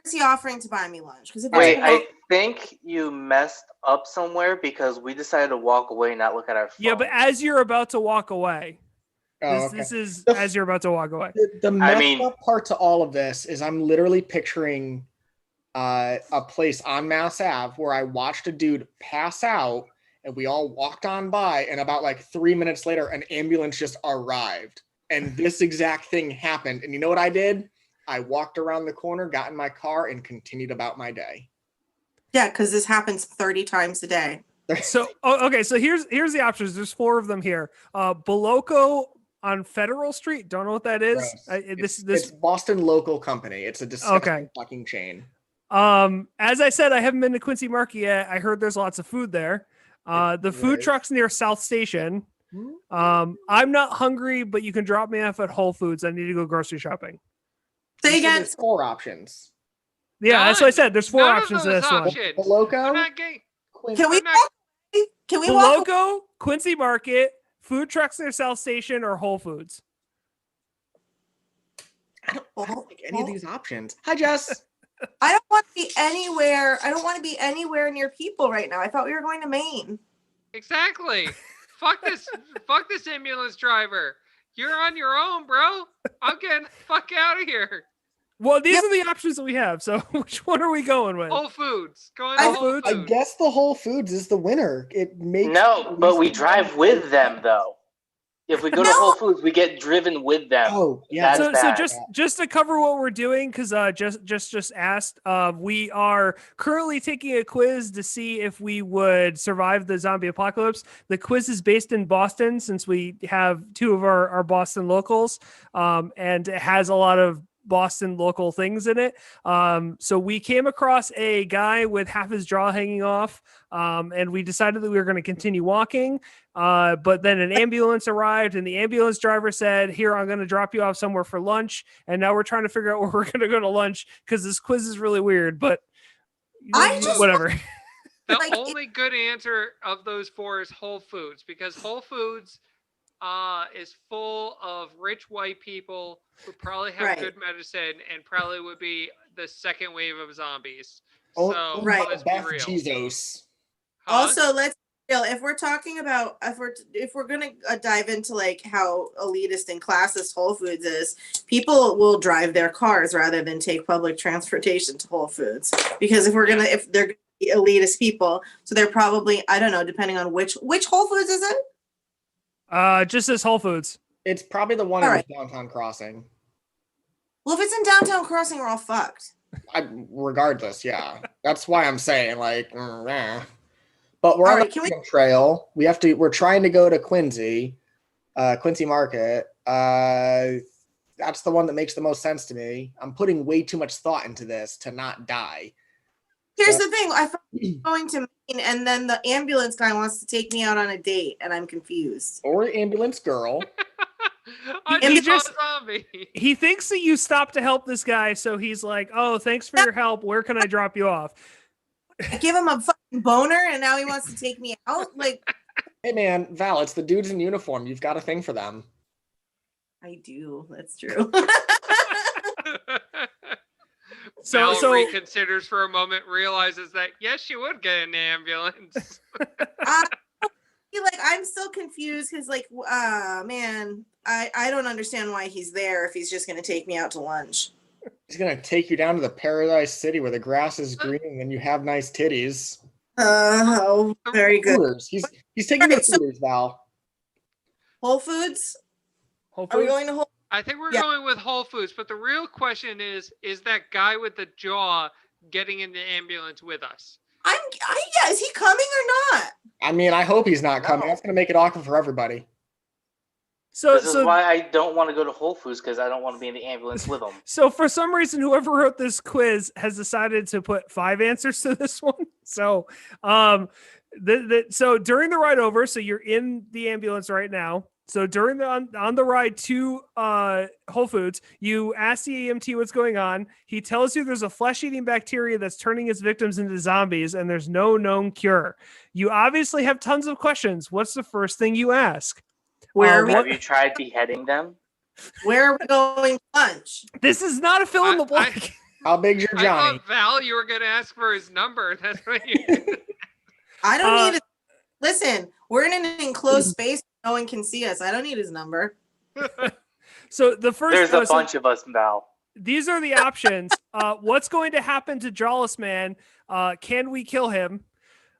S1: is he offering to buy me lunch? Because
S3: Wait, I think you messed up somewhere because we decided to walk away, not look at our phone.
S4: Yeah, but as you're about to walk away, this is as you're about to walk away.
S2: The messed up part to all of this is I'm literally picturing a place on Mass Ave where I watched a dude pass out and we all walked on by, and about like 3 minutes later, an ambulance just arrived. And this exact thing happened. And you know what I did? I walked around the corner, got in my car, and continued about my day.
S1: Yeah, because this happens 30 times a day.
S4: So okay, so here's the options. There's 4 of them here. Boloco on Federal Street. Don't know what that is.
S2: It's Boston local company. It's a disgusting fucking chain.
S4: As I said, I haven't been to Quincy Market yet. I heard there's lots of food there. The food truck's near South Station. I'm not hungry, but you can drop me off at Whole Foods. I need to go grocery shopping.
S1: Say again.
S2: There's 4 options.
S4: Yeah, that's what I said. There's 4 options to this one.
S2: Boloco.
S1: Can we
S4: Boloco, Quincy Market, food trucks near South Station, or Whole Foods?
S2: I don't think any of these options. Hi, Jess.
S1: I don't want to be anywhere. I don't want to be anywhere near people right now. I thought we were going to Maine.
S5: Exactly. Fuck this ambulance driver. You're on your own, bro. I'm getting the fuck out of here.
S4: Well, these are the options that we have. So which one are we going with?
S5: Whole Foods. Going to Whole Foods.
S2: I guess the Whole Foods is the winner. It makes
S3: but we drive with them though. If we go to Whole Foods, we get driven with them.
S2: Oh, yeah.
S4: So just to cover what we're doing, because just asked, we are currently taking a quiz to see if we would survive the zombie apocalypse. The quiz is based in Boston, since we have 2 of our Boston locals, and it has a lot of Boston local things in it. So we came across a guy with half his jaw hanging off, and we decided that we were going to continue walking. But then an ambulance arrived, and the ambulance driver said, "Here, I'm going to drop you off somewhere for lunch." And now we're trying to figure out where we're going to go to lunch, because this quiz is really weird, but whatever.
S5: The only good answer of those 4 is Whole Foods, because Whole Foods is full of rich white people who probably have good medicine and probably would be the second wave of zombies. So let's be real.
S2: Jesus.
S1: Also, let's be real. If we're talking about if we're gonna dive into like how elitist and classist Whole Foods is, people will drive their cars rather than take public transportation to Whole Foods, because if they're gonna be elitist people, so they're probably, I don't know, depending on which Whole Foods is it.
S4: Just as Whole Foods.
S2: It's probably the one in Downtown Crossing.
S1: Well, if it's in Downtown Crossing, we're all fucked.
S2: Regardless, yeah. That's why I'm saying, like, But we're on the trail. We're trying to go to Quincy Market. That's the one that makes the most sense to me. I'm putting way too much thought into this to not die.
S1: Here's the thing. I thought we were going to Maine, and then the ambulance guy wants to take me out on a date, and I'm confused.
S2: Or ambulance girl.
S4: He thinks that you stopped to help this guy, so he's like, "Oh, thanks for your help. Where can I drop you off?"
S1: I give him a fucking boner, and now he wants to take me out. Like,
S2: hey man, Val, it's the dudes in uniform. You've got a thing for them.
S1: I do. That's true.
S5: So reconsiders for a moment, realizes that yes, she would get an ambulance.
S1: I'm still confused because, man, I don't understand why he's there if he's just going to take me out to lunch.
S2: He's going to take you down to the Paradise City where the grass is green and you have nice titties.
S1: Oh, very good.
S2: Hooters. He's taking me to Hooters, Val.
S1: Whole Foods?
S4: Are
S1: we going to Whole Foods?
S5: I think we're going with Whole Foods, but the real question is that guy with the jaw getting in the ambulance with us?
S1: Is he coming or not?
S2: I mean, I hope he's not coming. That's going to make it awkward for everybody.
S3: This is why I don't want to go to Whole Foods, because I don't want to be in the ambulance with them.
S4: So for some reason, whoever wrote this quiz has decided to put 5 answers to this one. So, so during the ride over, so you're in the ambulance right now. So during on the ride to Whole Foods, you ask the EMT what's going on. He tells you there's a flesh-eating bacteria that's turning its victims into zombies, and there's no known cure. You obviously have tons of questions. What's the first thing you ask?
S3: Have you tried beheading them?
S1: Where are we going to lunch?
S4: This is not a fill in the blank.
S2: How big's your
S5: I
S2: Johnny?
S5: thought Val, you were gonna ask for his number. That's what you.
S1: I don't
S4: Uh,
S1: need. Listen, we're in an enclosed space. No one can see us. I don't need his number.
S4: So the first
S3: There's a
S4: so
S3: bunch of us, Val.
S4: these are the options. What's going to happen to Jawless Man? Can we kill him?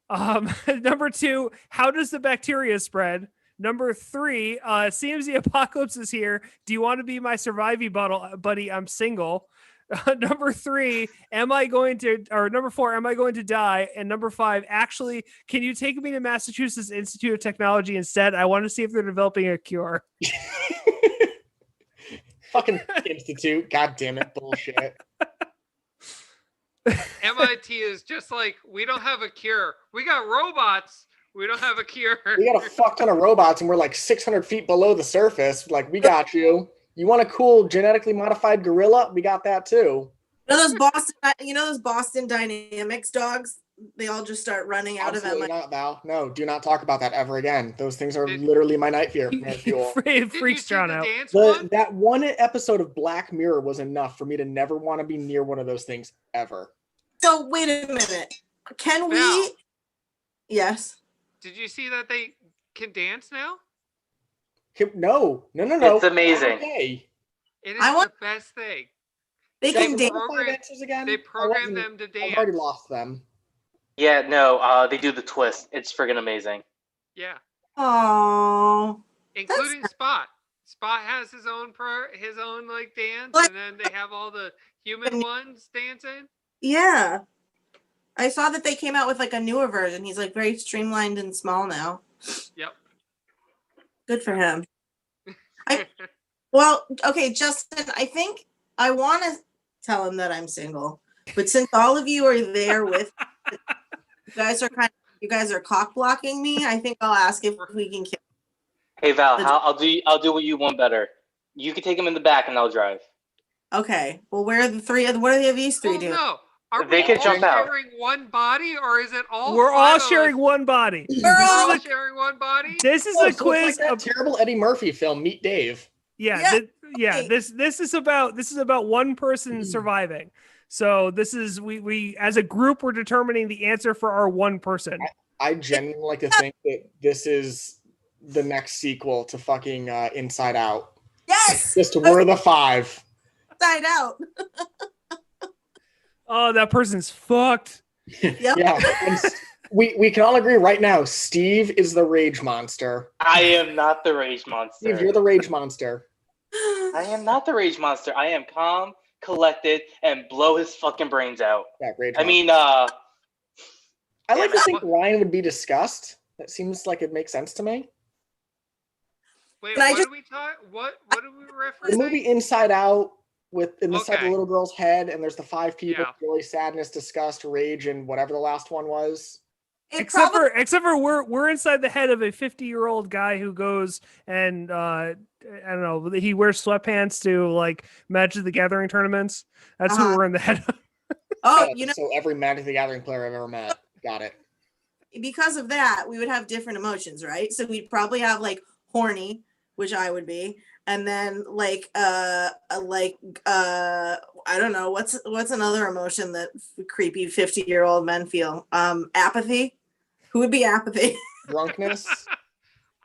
S4: Number 2, how does the bacteria spread? Number 3, seems the apocalypse is here. Do you want to be my surviving buddy? I'm single. Number 3, number 4, am I going to die? And number 5, actually, can you take me to Massachusetts Institute of Technology instead? I want to see if they're developing a cure.
S2: Fucking institute. God damn it. Bullshit.
S5: MIT is just like, we don't have a cure. We got robots. We don't have a cure.
S2: We got a fuck ton of robots and we're like 600 feet below the surface. Like, we got you. You want a cool genetically modified gorilla? We got that too.
S1: You know those Boston Dynamics dogs? They all just start running out
S2: Absolutely
S1: of them.
S2: not, Val. No, do not talk about that ever again. Those things are literally my night fear. Fuel.
S4: It
S5: Did you
S4: freaks
S5: see
S4: John
S5: the
S4: out.
S5: dance one?
S2: That one episode of Black Mirror was enough for me to never want to be near one of those things ever.
S1: So wait a minute. Can we?
S5: Val.
S1: Yes.
S5: Did you see that they can dance now?
S2: No.
S3: It's amazing.
S2: Okay.
S5: It is
S1: I want-
S5: the best thing.
S1: They
S5: They
S1: can dance.
S5: program-
S2: Answers again?
S5: They
S2: I
S5: program
S2: wasn't-
S5: them to dance.
S2: I've already lost them.
S3: Yeah, no, they do the twist. It's friggin' amazing.
S5: Yeah,
S1: Oh.
S5: including Spot. Spot has his own like dance,
S1: What?
S5: and then they have all the human ones dancing.
S1: Yeah. I saw that they came out with like a newer version. He's like very streamlined and small now.
S5: Yep.
S1: Good for him. Well, okay, Justin, I think I want to tell him that I'm single. But since all of you are there with you guys are cock blocking me, I think I'll ask if we can kill.
S3: Hey Val, I'll do what you want better. You can take him in the back and I'll drive.
S1: Okay. Well, where are the three? What are these three
S5: Oh
S1: doing?
S5: no! Are
S3: They
S5: we
S3: can
S5: all
S3: jump out.
S5: sharing one body, or is it all?
S4: We're
S5: five
S4: all
S5: of us?
S4: sharing one body.
S1: We're
S5: We're
S1: all
S5: all sharing one body.
S4: This is
S2: Oh,
S4: a
S2: so
S4: quiz.
S2: it's like that terrible Eddie Murphy film, Meet Dave.
S4: Yeah,
S1: Yeah, right.
S4: this is about one person surviving. So this is we as a group we're determining the answer for our one person.
S2: I genuinely like to think that this is the next sequel to fucking Inside Out.
S1: Yes.
S2: Just we're the five.
S1: Inside out.
S4: Oh, that person's fucked.
S1: Yep.
S2: Yeah. And we can all agree right now, Steve is the rage monster.
S3: I am not the rage monster.
S2: Steve, you're the rage monster.
S3: I am not the rage monster. I am calm, collected, and blow his fucking brains out.
S2: Yeah, rage
S3: I mean,
S2: I like to
S3: yeah,
S2: think Ryan would be disgust. That seems like it makes sense to me.
S5: Wait,
S1: Can I
S5: what
S1: just-
S5: do we talk? What do we
S2: The
S5: referencing?
S2: movie Inside Out with inside
S5: Okay.
S2: the little girl's head, and there's the five people:
S5: Yeah.
S2: joy, sadness, disgust, rage, and whatever the last one was.
S4: Except for we're inside the head of a 50-year-old guy who goes and I don't know, he wears sweatpants to like Magic the Gathering tournaments. That's who
S1: Uh-huh.
S4: we're in the head of.
S1: Oh, you know,
S2: So every Magic the Gathering player I've ever met. Got it.
S1: because of that, we would have different emotions, right? So we'd probably have like horny, which I would be, and then I don't know, what's another emotion that creepy 50-year-old men feel? Apathy. Who would be apathy?
S2: Drunkenness.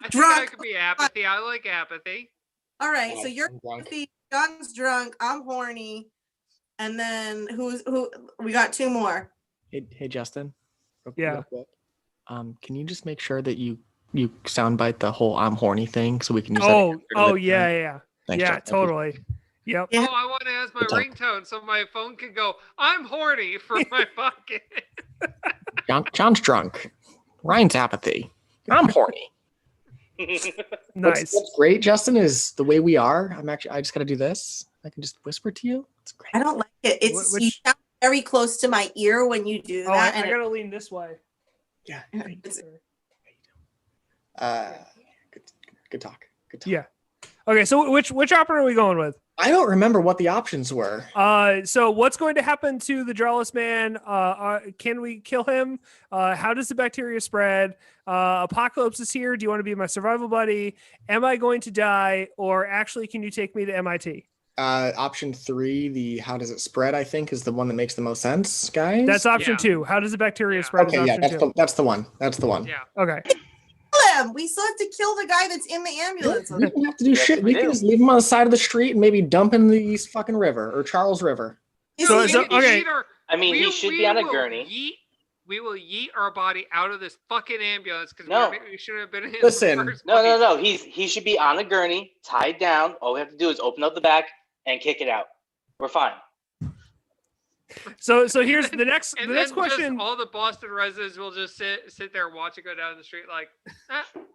S5: I think
S1: Drunk.
S5: I could be apathy. I like apathy.
S1: All right, so
S2: Yeah,
S1: you're
S2: I'm drunk.
S1: apathy, John's drunk, I'm horny, and then who? We got two more.
S2: Hey Justin.
S4: Yeah.
S2: Real quick. Can you just make sure that you soundbite the whole "I'm horny" thing so we can use that?
S4: Oh yeah.
S2: Thanks,
S4: Yeah,
S2: Justin.
S4: totally. Yep.
S1: Yeah.
S5: Oh, I want to ask my
S2: Good talk.
S5: ringtone so my phone can go, I'm horny for my fucking.
S2: John's drunk. Ryan's apathy. I'm horny.
S4: Nice.
S2: What's great, Justin, is the way we are. I just got to do this. I can just whisper to you. It's great.
S1: I don't like it. It's
S4: Which-
S1: you sound very close to my ear when you do
S4: Oh,
S1: that.
S4: I
S1: and
S4: gotta lean this way.
S2: Yeah.
S1: it's-
S2: Good talk. Good talk.
S4: Yeah. Okay, so which option are we going with?
S2: I don't remember what the options were.
S4: So what's going to happen to the Jawless Man? Can we kill him? How does the bacteria spread? Apocalypse is here. Do you want to be my survival buddy? Am I going to die? Or actually, can you take me to MIT?
S2: Option 3, the how does it spread, I think, is the one that makes the most sense, guys.
S4: That's option
S5: Yeah.
S4: 2. How does the bacteria
S5: Yeah.
S4: spread?
S2: okay.
S4: Is
S2: Yeah,
S4: option 2.
S2: that's the one. That's the one.
S5: Yeah.
S4: Okay.
S1: Kill him. We still have to kill the guy that's in the ambulance.
S2: We don't have to do
S3: Yes,
S2: shit.
S3: we
S2: We can
S3: do.
S2: just leave him on the side of the street and maybe dump him in the East fucking river or Charles River.
S4: So-
S5: we
S4: so-
S5: will
S4: okay.
S5: yeet our-
S3: I mean, he should be on a
S5: will
S3: gurney.
S5: We will yeet our body out of this fucking ambulance because
S3: No.
S5: we should have been in
S2: Listen.
S5: the first
S3: No,
S5: place.
S3: no, no. He should be on a gurney, tied down. All we have to do is open up the back and kick it out. We're fine.
S4: So here's the next
S5: And
S4: the next
S5: then just
S4: question.
S5: all the Boston residents will just sit there and watch it go down the street like,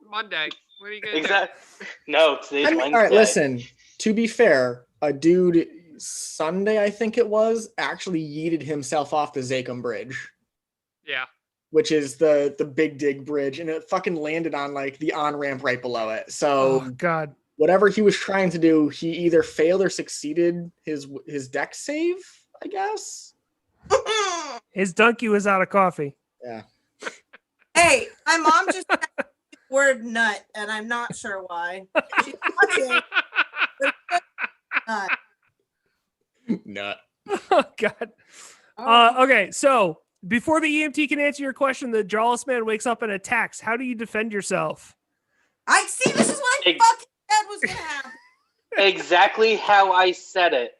S5: Monday. What are you gonna
S3: Exactly. No, today's Wednesday.
S2: All right, listen. To be fair, a dude Sunday, I think it was, actually yeeted himself off the Zakum Bridge,
S5: do? Yeah.
S2: which is the Big Dig Bridge, and it fucking landed on like the on ramp right below it. So
S4: Oh God.
S2: whatever he was trying to do, he either failed or succeeded his deck save, I guess.
S4: His donkey was out of coffee.
S2: Yeah.
S1: Hey, my mom just said the word nut, and I'm not sure why. She's watching. Nut.
S2: Nut.
S4: Oh God. Okay, so before the EMT can answer your question, the jawless man wakes up and attacks. How do you defend yourself?
S1: I see. This is what I
S3: Ex-
S1: fucking said was gonna happen.
S3: Exactly how I said it.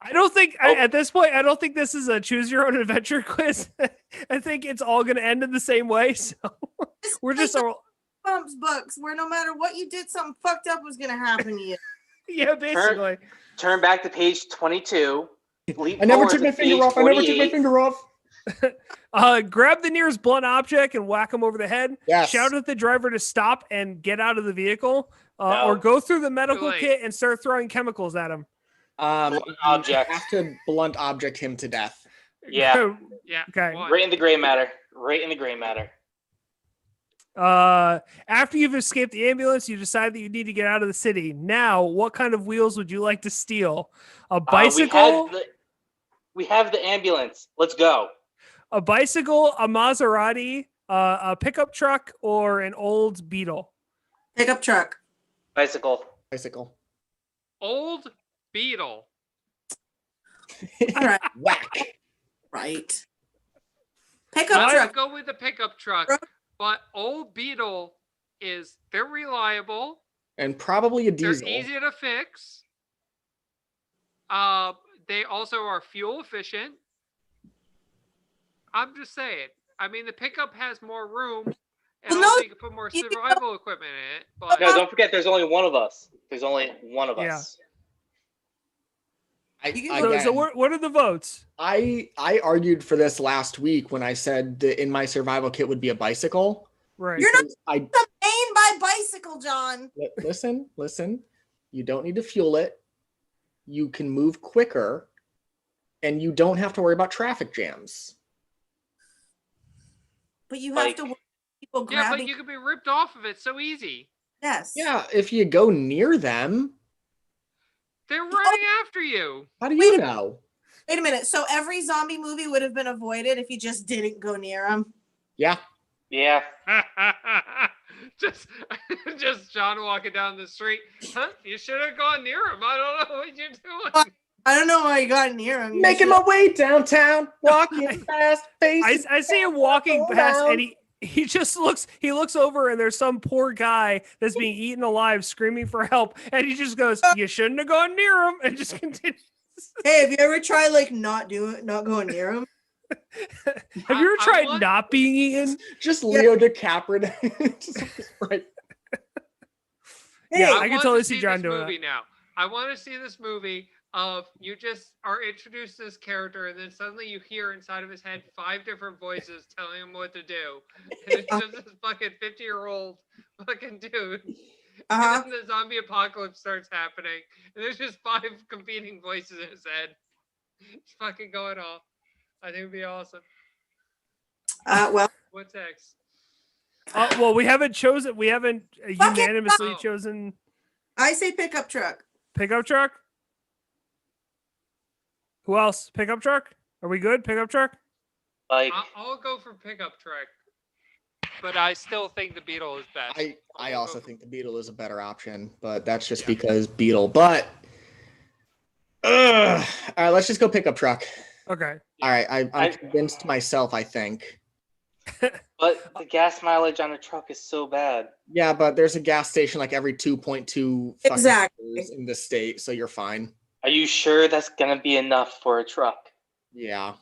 S4: I don't think
S3: Oh.
S4: at this point, I don't think this is a choose your own adventure quiz. I think it's all going to end in the same way. So
S1: This
S4: we're
S1: is
S4: just
S1: like
S4: all,
S1: the Bumps books, where no matter what you did, something fucked up was gonna happen to you.
S4: yeah, basically.
S3: Turn back to page 22.
S2: I never took my finger off. I never took my finger off.
S4: Grab the nearest blunt object and whack him over the head.
S2: Yes.
S4: Shout at the driver to stop and get out of the vehicle,
S3: No.
S4: or go through the medical
S5: late.
S4: kit and start throwing chemicals at him.
S3: Blunt
S2: You
S3: object.
S2: have to blunt object him to death.
S3: Yeah.
S5: Yeah.
S4: Okay.
S5: Why?
S3: Right in the gray matter. Right in the gray matter.
S4: After you've escaped the ambulance, you decide that you need to get out of the city. Now, what kind of wheels would you like to steal? A bicycle,
S3: We have the ambulance. Let's go.
S4: a bicycle, a Maserati, a pickup truck, or an old Beetle?
S1: Pickup truck.
S3: Bicycle.
S2: Bicycle.
S5: Old Beetle.
S1: All right.
S2: Whack.
S1: Right. Pickup
S5: I
S1: truck.
S5: would go with the pickup truck, but Old Beetle they're reliable.
S2: And probably a
S5: They're
S2: diesel.
S5: easy to fix. They also are fuel efficient. I'm just saying. I mean, the pickup has more room, and
S1: Well, no,
S5: also you can put more
S1: you can go-
S5: survival equipment in it. But
S3: No, don't forget, there's only one of us. There's only one of
S4: Yeah.
S3: us.
S1: You can-
S4: So
S2: Again,
S4: what are the votes?
S2: I argued for this last week when I said that in my survival kit would be a bicycle.
S4: Right.
S1: You're not
S2: Because I
S1: the main by bicycle, John.
S2: listen. You don't need to fuel it. You can move quicker, and you don't have to worry about traffic jams.
S1: But you have
S3: Like-
S1: to worry about people
S5: yeah,
S1: grabbing.
S5: but you can be ripped off of it so easy.
S1: Yes.
S2: Yeah, if you go near them,
S5: They're running after you.
S2: how do you know?
S1: Wait a minute. So every zombie movie would have been avoided if you just didn't go near them.
S2: Yeah.
S3: Yeah.
S5: just John walking down the street. Huh? You should have gone near him. I don't know what you're doing.
S1: I don't know why you got near him.
S2: Making my way downtown, walking fast, face.
S4: I see him walking past, and he just looks over, and there's some poor guy that's being eaten alive, screaming for help, and he just goes, "You shouldn't have gone near him," and just continues.
S1: Hey, have you ever tried like not going near him?
S4: Have you ever
S5: I
S4: tried
S5: want-
S4: not being eaten?
S2: Just Leo DiCaprio. Just right.
S4: Yeah,
S1: Hey,
S4: I can
S5: want
S4: totally
S5: to
S4: see John
S5: this
S4: doing
S5: movie now. I want to see this movie of you just are introduced to this character, and then suddenly you hear inside of his head 5 different voices telling him what to do. And it's just this fucking 50-year-old fucking dude.
S1: Uh-huh.
S5: And then the zombie apocalypse starts happening, and there's just 5 competing voices in his head. It's fucking going off. I think it'd be awesome.
S1: Well,
S5: What's next?
S4: Well, we haven't unanimously
S5: Oh.
S4: chosen
S1: I say pickup truck.
S4: pickup truck. Who else? Pickup truck? Are we good? Pickup truck?
S3: Like,
S5: I'll go for pickup truck, but I still think the Beetle is best.
S2: I
S5: I'll
S2: also
S5: go
S2: think the Beetle is a better option, but that's just
S5: Yeah.
S2: because Beetle. But Ugh. All right, let's just go pickup truck.
S4: Okay.
S2: All right, I'm
S3: I-
S2: convinced myself, I think.
S3: But the gas mileage on a truck is so bad.
S2: Yeah, but there's a gas station like every 2.2 fucking
S1: Exactly.
S2: hours in the state, so you're fine.
S3: Are you sure that's gonna be enough for a truck?
S2: Yeah.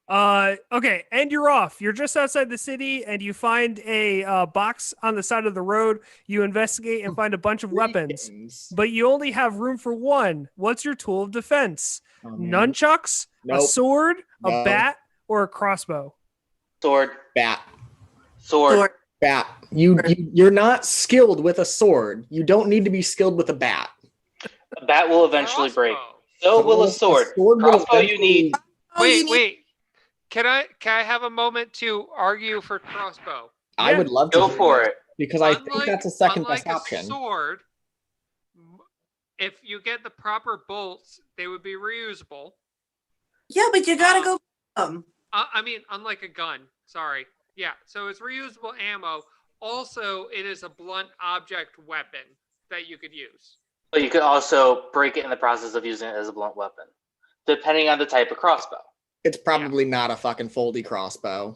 S4: Okay, and you're off. You're just outside the city, and you find a box on the side of the road. You investigate and find a bunch of weapons,
S2: Weapons.
S4: but you only have room for one. What's your tool of defense?
S2: Oh, man.
S4: Nunchucks, a
S2: Nope.
S4: sword, a
S2: No.
S4: bat, or a crossbow?
S3: Sword.
S2: Bat.
S3: Sword.
S2: Bat. You're not skilled with a sword. You don't need to be skilled with a bat.
S3: A bat will eventually break.
S5: Crossbow.
S3: So will a sword.
S2: will
S3: Crossbow you need.
S1: Oh, you need-
S5: Wait. Can I have a moment to argue for crossbow?
S2: I
S4: Yeah.
S2: would love to
S3: Go
S2: hear
S3: for
S2: this,
S3: it.
S2: because I think that's a second
S5: unlike
S2: best option.
S5: A sword, if you get the proper bolts, they would be reusable.
S1: Yeah, but you gotta go.
S5: I mean, unlike a gun. Sorry. Yeah. So it's reusable ammo. Also, it is a blunt object weapon that you could use.
S3: But you could also break it in the process of using it as a blunt weapon, depending on the type of crossbow.
S2: It's probably not a fucking foldy crossbow.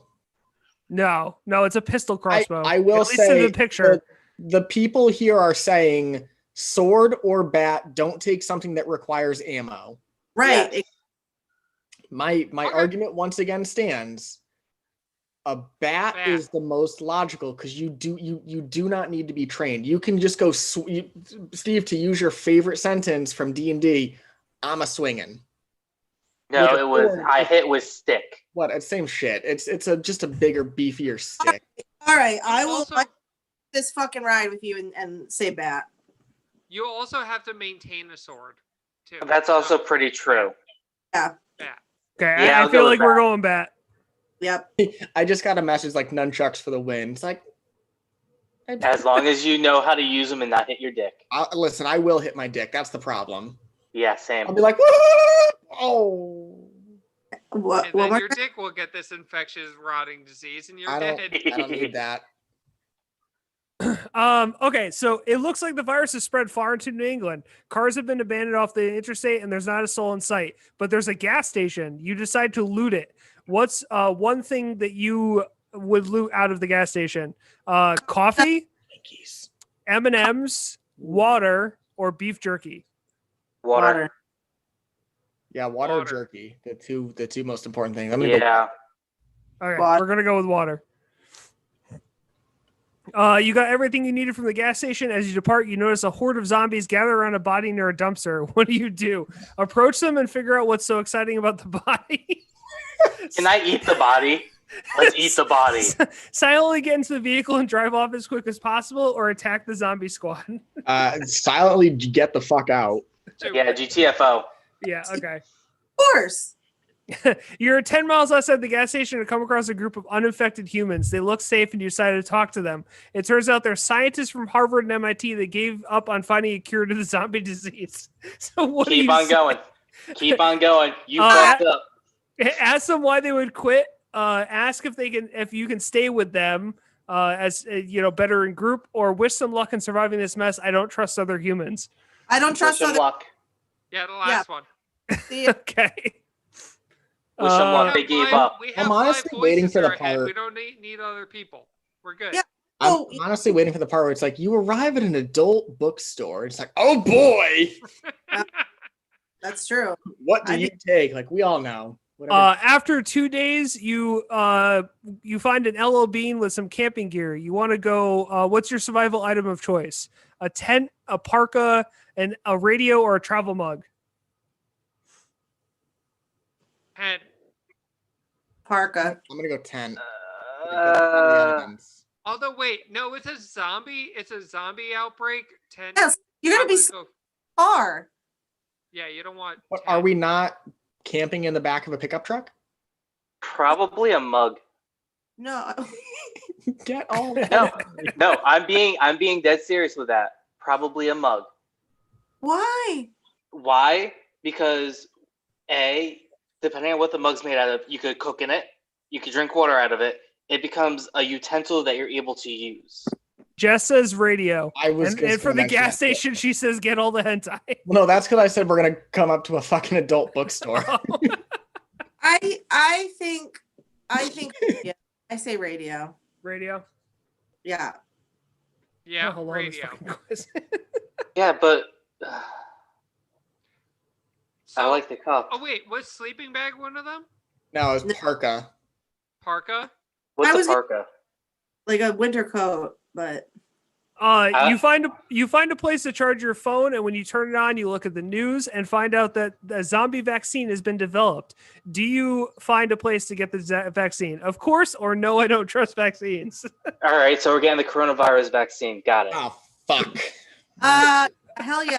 S4: No, it's a pistol crossbow.
S2: I will
S4: At least
S2: say
S4: in the picture.
S2: the people here are saying sword or bat, don't take something that requires ammo.
S1: Right.
S3: Yes.
S2: My
S5: Okay.
S2: argument once again stands. A bat is the most logical because you do not need to be trained. You can just go, Steve, to use your favorite sentence from D&D, I'm a swinging.
S3: No,
S2: With a
S3: it was
S2: sword,
S3: I hit with stick.
S2: What? It's same shit. It's just a bigger, beefier stick.
S1: All right.
S5: You
S1: I will
S5: also-
S1: like this fucking ride with you and say bat.
S5: You also have to maintain a sword, too.
S3: That's also pretty true.
S5: Yeah.
S4: Okay,
S3: Yeah,
S4: I
S3: I'll
S4: feel
S3: go
S4: like
S3: with
S4: we're
S3: that.
S4: going bat.
S1: Yep.
S2: I just got a message like nunchucks for the win. It's like,
S3: As long as you know how to use them and not hit your dick.
S2: listen, I will hit my dick. That's the problem.
S3: Yeah, same.
S2: I'll be like, oh.
S1: What?
S5: And
S1: What?
S5: then your dick will get this infectious rotting disease and you're
S2: I don't
S5: dead.
S2: need that.
S4: Okay, so it looks like the virus has spread far into New England. Cars have been abandoned off the interstate and there's not a soul in sight, but there's a gas station. You decide to loot it. What's one thing that you would loot out of the gas station? Coffee,
S2: Yankees.
S4: M&Ms, water, or beef jerky?
S3: Water.
S2: Yeah, water,
S5: Water.
S2: jerky. The two most important things. I'm gonna go.
S3: Yeah.
S4: Okay,
S1: Water.
S4: we're gonna go with water. You got everything you needed from the gas station. As you depart, you notice a horde of zombies gather around a body near a dumpster. What do? Approach them and figure out what's so exciting about the body.
S3: Can I eat the body? Let's eat the body.
S4: Silently get into the vehicle and drive off as quick as possible, or attack the zombie squad.
S2: Silently get the fuck out.
S3: Yeah, GTFO.
S4: Yeah, okay.
S1: Of course.
S4: You're 10 miles outside the gas station and come across a group of uninfected humans. They look safe and you decide to talk to them. It turns out they're scientists from Harvard and MIT that gave up on finding a cure to the zombie disease. So what do
S3: Keep
S4: you
S3: on
S4: say?
S3: going. Keep on going. You
S4: Uh,
S3: fucked up.
S4: Ask them why they would quit. Ask if you can stay with them as better in group, or wish them luck in surviving this mess. I don't trust other humans.
S1: I don't
S3: Wish
S1: trust
S3: them
S1: other.
S3: luck.
S5: Yeah, the last one.
S1: See,
S4: Okay.
S3: Wish them luck. They
S5: We
S3: gave
S5: have
S3: up.
S5: We
S2: I'm
S5: have
S2: honestly
S5: five
S2: waiting
S5: voices
S2: for
S5: in
S2: the
S5: our head.
S2: part-
S5: We don't need other people. We're good.
S1: Yeah.
S2: I'm
S1: Oh,
S2: honestly waiting for the part where it's like you arrive at an adult bookstore. It's like, oh boy,
S1: that's true.
S2: what do
S1: I
S2: you take? Like we all know. Whatever.
S4: After 2 days, you find an LL Bean with some camping gear. You want to go. What's your survival item of choice? A tent, a parka, and a radio, or a travel mug?
S5: And
S1: Parka.
S2: I'm gonna go 10.
S5: although wait, no, it's a zombie outbreak. 10.
S1: Yes, you're gonna be
S5: I'm
S1: so
S5: gonna go-
S1: far.
S5: Yeah, you don't want.
S2: What,
S5: 10.
S2: are we not camping in the back of a pickup truck?
S3: Probably a mug.
S1: No.
S2: Get all
S3: No, I'm being dead serious with that. Probably a mug.
S1: Why?
S3: Why? Because depending on what the mug's made out of, you could cook in it, you could drink water out of it. It becomes a utensil that you're able to use.
S4: Jess says radio.
S2: I was
S4: And
S2: just
S4: for
S2: gonna
S4: the gas
S2: mention that.
S4: station, she says get all the hentai.
S2: No, that's because I said we're gonna come up to a fucking adult bookstore.
S1: I think yeah, I say radio.
S4: Radio.
S1: Yeah.
S5: Yeah,
S4: Hold on, this
S5: radio.
S4: fucking quiz.
S3: Yeah, but
S5: So,
S3: I like the cup.
S5: Oh wait, was sleeping bag one of them?
S2: No, it's parka.
S5: Parka.
S3: What's
S1: I
S3: a
S1: was-
S3: parka?
S1: Like a winter coat, but
S4: You find a place to charge your phone, and when you turn it on, you look at the news and find out that the zombie vaccine has been developed. Do you find a place to get the vaccine? Of course, or no, I don't trust vaccines.
S3: All right, so we're getting the coronavirus vaccine. Got it.
S2: Oh fuck.
S1: hell yeah.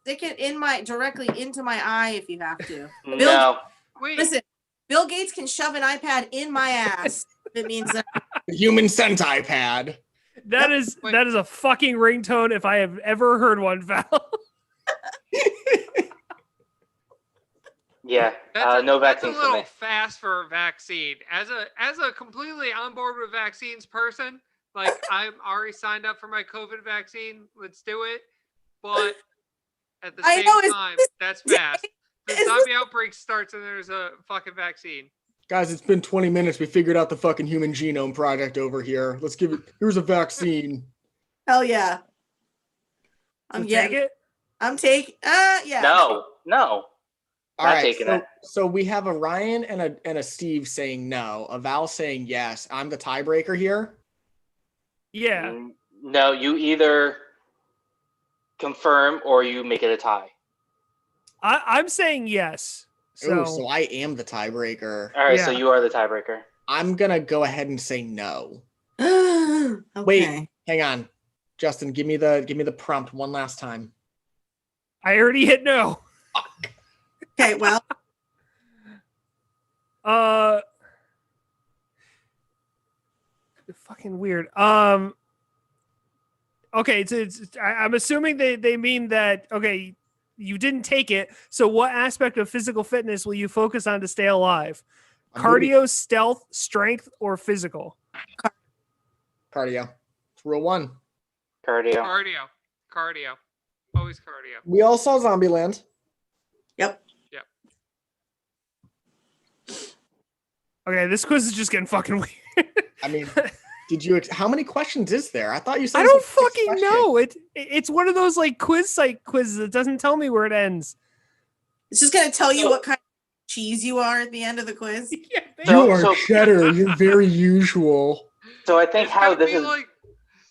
S1: Stick it directly into my eye if you have to.
S3: No.
S5: Wait,
S1: Listen, Bill Gates can shove an iPad in my ass if it means that.
S2: The human Sentai pad.
S4: That is a fucking ringtone if I have ever heard one, Val.
S3: Yeah. No
S5: that's a
S3: vaccine for
S5: little
S3: me.
S5: fast for a vaccine. As a completely on board with vaccines person, like I'm already signed up for my COVID vaccine. Let's do it. But at the
S1: I
S5: same
S1: know,
S5: time, that's fast. The zombie outbreak starts and there's a fucking vaccine.
S2: Guys, it's been 20 minutes. We figured out the fucking human genome project over here. Let's give it. Here's a vaccine.
S1: Hell yeah.
S4: So take it.
S1: I'm taking. Yeah.
S3: No.
S2: All
S3: Not
S2: right.
S3: taking
S2: So,
S3: it.
S2: so we have a Ryan and a Steve saying no, a Val saying yes. I'm the tiebreaker here.
S4: Yeah.
S3: No, you either confirm or you make it a tie.
S4: I'm saying yes.
S2: So, so I am the tiebreaker.
S3: All right, so
S4: Yeah.
S3: you are the tiebreaker.
S2: I'm gonna go ahead and say no.
S1: Okay.
S2: Wait, hang on. Justin, give me the prompt one last time.
S4: I already hit no.
S1: Okay. Well,
S4: Fucking weird. Okay, I'm assuming they mean that. Okay, you didn't take it. So, what aspect of physical fitness will you focus on to stay alive? Cardio, stealth, strength, or physical?
S2: Cardio. It's rule one.
S3: Cardio.
S5: Cardio. Always cardio.
S2: We all saw Zombieland.
S1: yep.
S4: Okay, this quiz is just getting fucking weird.
S2: I mean, how many questions is there? I thought you said
S4: I
S2: it was
S4: don't
S2: like 6
S4: fucking
S2: questions.
S4: know. It's one of those like quiz site quizzes. It doesn't tell me where it ends.
S1: It's just gonna tell you what kind of cheese you are at the end of the quiz.
S4: Yeah,
S2: You are
S3: So-
S2: cheddar. You're very usual.
S3: So I think
S5: It's
S3: how
S5: gonna
S3: this
S5: be
S3: is.
S5: like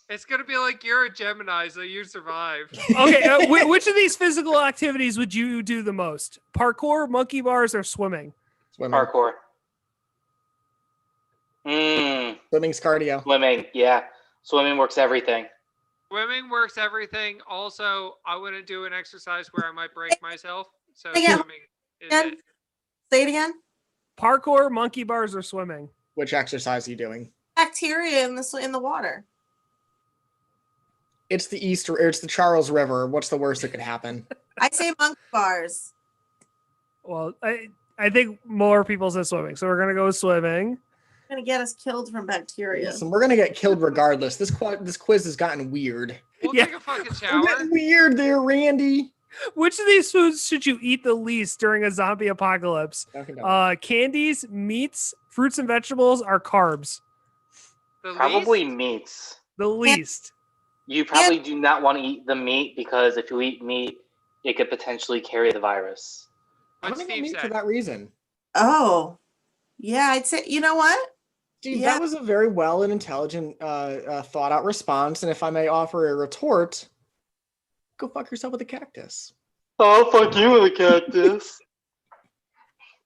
S5: it's gonna be like you're a Gemini, so you survive.
S4: Okay, which of these physical activities would you do the most? Parkour, monkey bars, or swimming?
S2: Swimming.
S3: Parkour.
S2: Swimming's cardio.
S3: Swimming. Yeah. Swimming works everything.
S5: Swimming works everything. Also, I wouldn't do an exercise where I might break myself. So
S1: Again.
S5: swimming is
S1: Again.
S5: it.
S1: Say it again.
S4: Parkour, monkey bars, or swimming?
S2: Which exercise are you doing?
S1: Bacteria in the water.
S2: It's the Charles River. What's the worst that could happen?
S1: I say monkey bars.
S4: Well, I think more people said swimming, so we're gonna go with swimming.
S1: Gonna get us killed from bacteria.
S2: Listen, we're gonna get killed regardless. This quiz has gotten weird.
S5: We'll
S4: Yeah.
S5: take a fucking
S2: We're
S5: shower.
S2: getting weird there, Randy.
S4: Which of these foods should you eat the least during a zombie apocalypse?
S2: Dunkin' Donuts.
S4: Candies, meats, fruits and vegetables, or carbs?
S5: The
S3: Probably
S5: least?
S3: meats.
S4: The least.
S3: You probably do not want to eat the meat because if you eat meat, it could potentially carry the virus.
S2: I'm
S5: What
S2: gonna go
S5: Steve
S2: meat for
S5: said.
S2: that reason.
S1: Oh, yeah. I'd say. You know what?
S2: Steve,
S1: Yeah.
S2: that was a very well and intelligent, thought out response. And if I may offer a retort, go fuck yourself with a cactus.
S3: Oh, fuck you with a cactus.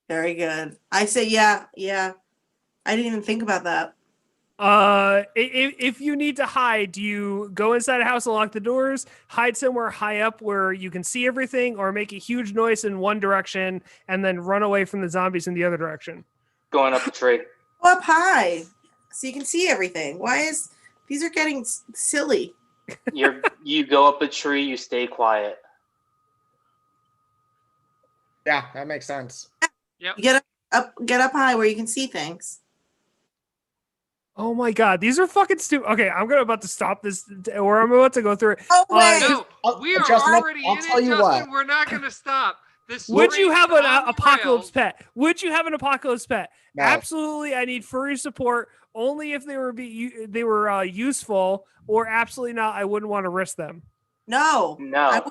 S1: Very good. I say yeah. I didn't even think about that.
S4: If you need to hide, do you go inside a house and lock the doors, hide somewhere high up where you can see everything, or make a huge noise in one direction and then run away from the zombies in the other direction?
S3: Going up the tree.
S1: Go up high so you can see everything. These are getting silly.
S3: You go up a tree, you stay quiet.
S2: Yeah, that makes sense.
S5: Yep.
S1: You get up high where you can see things.
S4: Oh my god, these are fucking stupid. Okay, about to stop this, or I'm about to go through it.
S1: Oh wait.
S5: No, we are
S2: Justin,
S5: already
S2: I'll
S5: in
S2: tell
S5: it,
S2: you
S5: Justin.
S2: what.
S5: We're not going to stop. This
S4: Would you
S5: train
S4: have
S5: is
S4: an
S5: on the
S4: apocalypse
S5: rails.
S4: pet? Would you have an apocalypse pet?
S2: No.
S4: Absolutely, I need furry support only if they were useful, or absolutely not. I wouldn't want to risk them.
S1: No.
S3: No.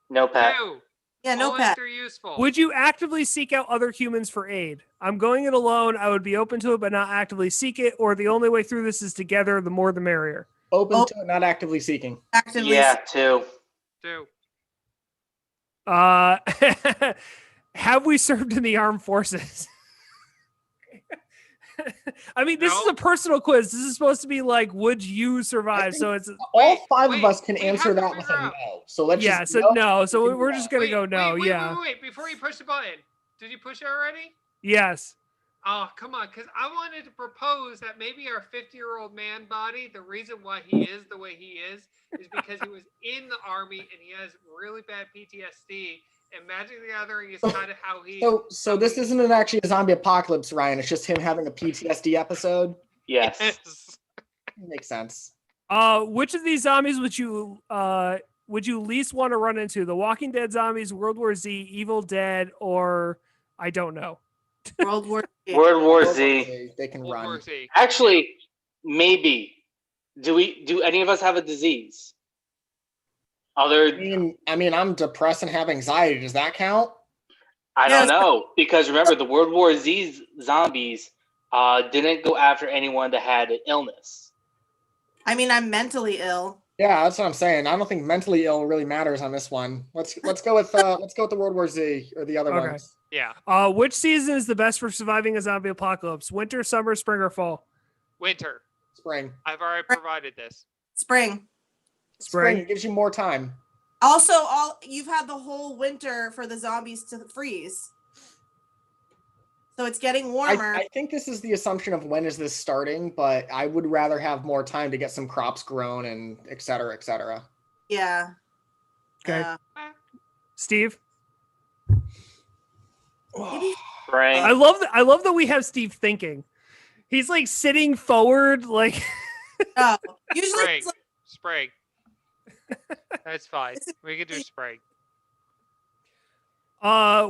S3: No pet.
S5: 2.
S1: Yeah, no
S5: Only
S1: pet.
S5: if they're useful.
S4: Would you actively seek out other humans for aid? I'm going it alone. I would be open to it, but not actively seek it. Or the only way through this is together. The more, the merrier.
S2: Open to it, not actively seeking.
S1: Actively.
S3: Yeah, 2.
S5: 2.
S4: Have we served in the armed forces? I mean, this is
S5: No.
S4: a personal quiz. This is supposed to be like, would you survive?
S2: think-
S4: So it's
S2: All five
S5: wait,
S2: of us can
S5: we
S2: answer
S5: have to
S2: that with a
S5: figure out.
S2: no. So let's
S4: yeah.
S2: just
S4: So no. So
S2: we can do
S4: we're
S2: that.
S4: just gonna go no. Yeah.
S5: Wait. Before you push the button, did you push it already?
S4: Yes.
S5: Oh, come on. Because I wanted to propose that maybe our 50-year-old man body, the reason why he is the way he is because he was in the army and he has really bad PTSD. And Magic the Gathering is kind of how he.
S2: So this isn't actually a zombie apocalypse, Ryan. It's just him having a PTSD episode.
S3: Yes.
S2: Makes sense.
S4: Which of these zombies would you least want to run into? The Walking Dead zombies, World War Z, Evil Dead, or I don't know.
S1: World War Z.
S3: World War Z.
S2: They can
S5: World War
S2: run.
S5: Z.
S3: Actually, maybe. Do any of us have a disease? Other,
S2: I mean, I'm depressed and have anxiety. Does that count?
S3: I don't
S1: Yes.
S3: know, because remember the World War Z zombies didn't go after anyone that had an illness.
S1: I mean, I'm mentally ill.
S2: Yeah, that's what I'm saying. I don't think mentally ill really matters on this one. Let's go with the World War Z or the other
S4: Okay.
S2: ones.
S5: Yeah.
S4: Which season is the best for surviving a zombie apocalypse? Winter, summer, spring, or fall?
S5: Winter.
S2: Spring.
S5: I've already provided this.
S1: Spring.
S2: Spring. It gives you more time.
S1: Also, you've had the whole winter for the zombies to freeze. So it's getting warmer.
S2: I think this is the assumption of when is this starting, but I would rather have more time to get some crops grown and et cetera, et cetera.
S1: Yeah.
S4: Okay. Steve?
S3: Spring.
S4: I love that we have Steve thinking. He's like sitting forward, like
S1: No. Usually
S5: Spring.
S1: it's like,
S5: Spring. That's fine. We can do spring.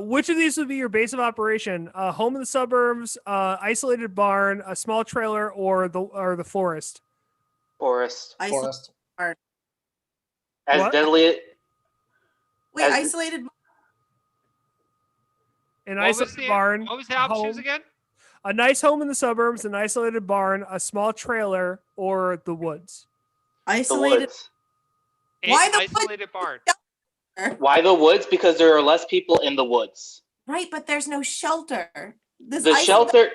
S4: which of these would be your base of operation? Home in the suburbs, isolated barn, a small trailer, or the forest?
S3: Forest.
S2: Forest.
S3: As
S4: What?
S3: deadly.
S1: Wait,
S3: As-
S1: isolated.
S4: An
S5: What was
S4: isolated barn,
S5: What was the options
S4: home.
S5: again?
S4: a nice home in the suburbs, an isolated barn, a small trailer, or the woods?
S3: The
S1: Isolated.
S3: woods.
S1: Why the
S5: Isolated barn?
S3: Why the woods? Because there are less people in the woods.
S1: Right, but there's no shelter.
S3: The shelter.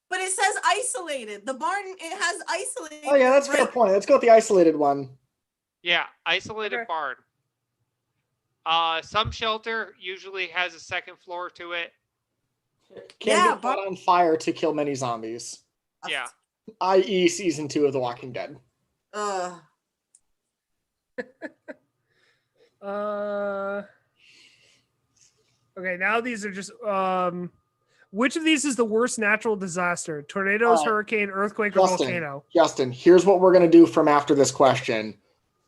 S1: But it says isolated. The barn, it has isolated.
S2: Oh yeah, that's a fair
S1: right?
S2: point. Let's go with the isolated one.
S5: Yeah, isolated
S4: Okay.
S5: barn. Some shelter usually has a second floor to it.
S2: Can
S1: Yeah,
S2: be put on fire to kill many zombies,
S5: Yeah.
S2: i.e., season 2 of The Walking Dead.
S1: Ugh.
S4: Okay, now these are just which of these is the worst natural disaster? Tornadoes, hurricane, earthquake, or volcano?
S2: Justin, here's what we're gonna do from after this question.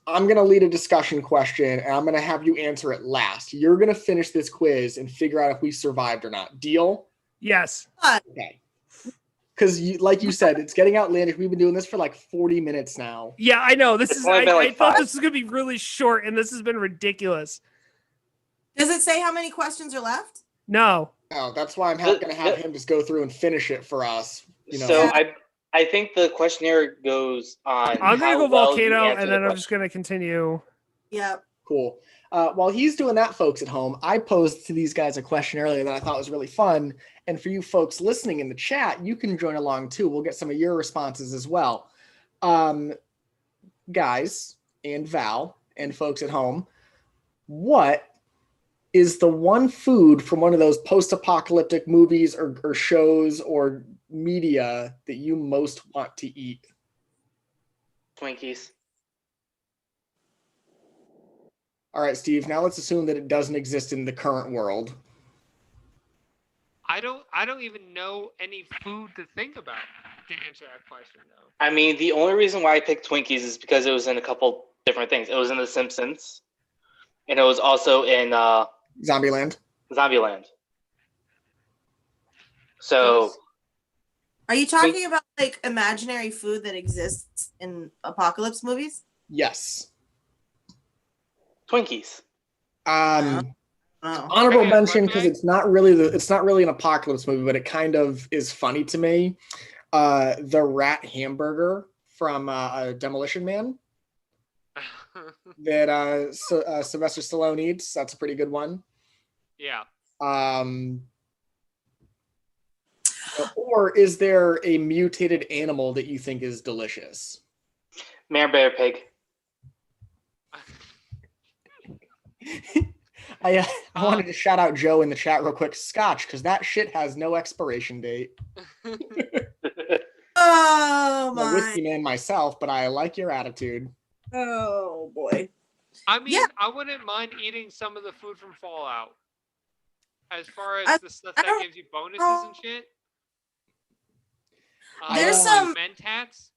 S2: I'm gonna lead a discussion question, and I'm gonna have you answer it last. You're gonna finish this quiz and figure out if we survived or not. Deal?
S4: Yes.
S2: Okay. Because like you said, it's getting outlandish. We've been doing this for like 40 minutes now.
S4: Yeah, I know. This
S3: It's
S4: is
S3: only been
S4: I
S3: like
S4: thought
S3: 5.
S4: this was gonna be really short, and this has been ridiculous.
S1: Does it say how many questions are left?
S4: No.
S2: Oh, that's why I'm gonna have him just go through and finish it for us. You know.
S3: So I think the questionnaire goes on.
S4: I'm gonna
S3: how
S4: go
S3: well you
S4: volcano,
S3: answer
S4: and
S3: the
S4: then I'm
S3: question.
S4: just gonna continue.
S1: Yep.
S2: Cool. While he's doing that, folks at home, I posed to these guys a question earlier that I thought was really fun. And for you folks listening in the chat, you can join along too. We'll get some of your responses as well. Guys and Val and folks at home, what is the one food from one of those post-apocalyptic movies or shows or media that you most want to eat?
S3: Twinkies.
S2: All right, Steve, now let's assume that it doesn't exist in the current world.
S5: I don't even know any food to think about to answer that question though.
S3: I mean, the only reason why I picked Twinkies is because it was in a couple different things. It was in The Simpsons, and it was also in
S2: Zombieland.
S3: Zombieland. So,
S1: Are you talking about like imaginary food that exists in apocalypse movies?
S2: Yes.
S3: Twinkies.
S1: Oh.
S2: Honorable
S5: Okay,
S2: mention
S5: fun
S2: because
S5: fact.
S2: it's not really an apocalypse movie, but it kind of is funny to me. The rat hamburger from Demolition Man that Sylvester Stallone eats. That's a pretty good one.
S5: Yeah.
S2: Or is there a mutated animal that you think is delicious?
S3: Mayor Bear Pig.
S2: I wanted to shout out Joe in the chat real quick. Scotch, because that shit has no expiration date.
S1: Oh
S2: I'm a
S1: my!
S2: whiskey man myself, but I like your attitude.
S1: Oh boy!
S5: I mean,
S1: Yeah.
S5: I wouldn't mind eating some of the food from Fallout. As far as
S1: I-
S5: the stuff
S1: I
S5: that
S1: don't-
S5: gives you bonuses and shit.
S1: There's
S5: like
S1: some-
S5: mentats.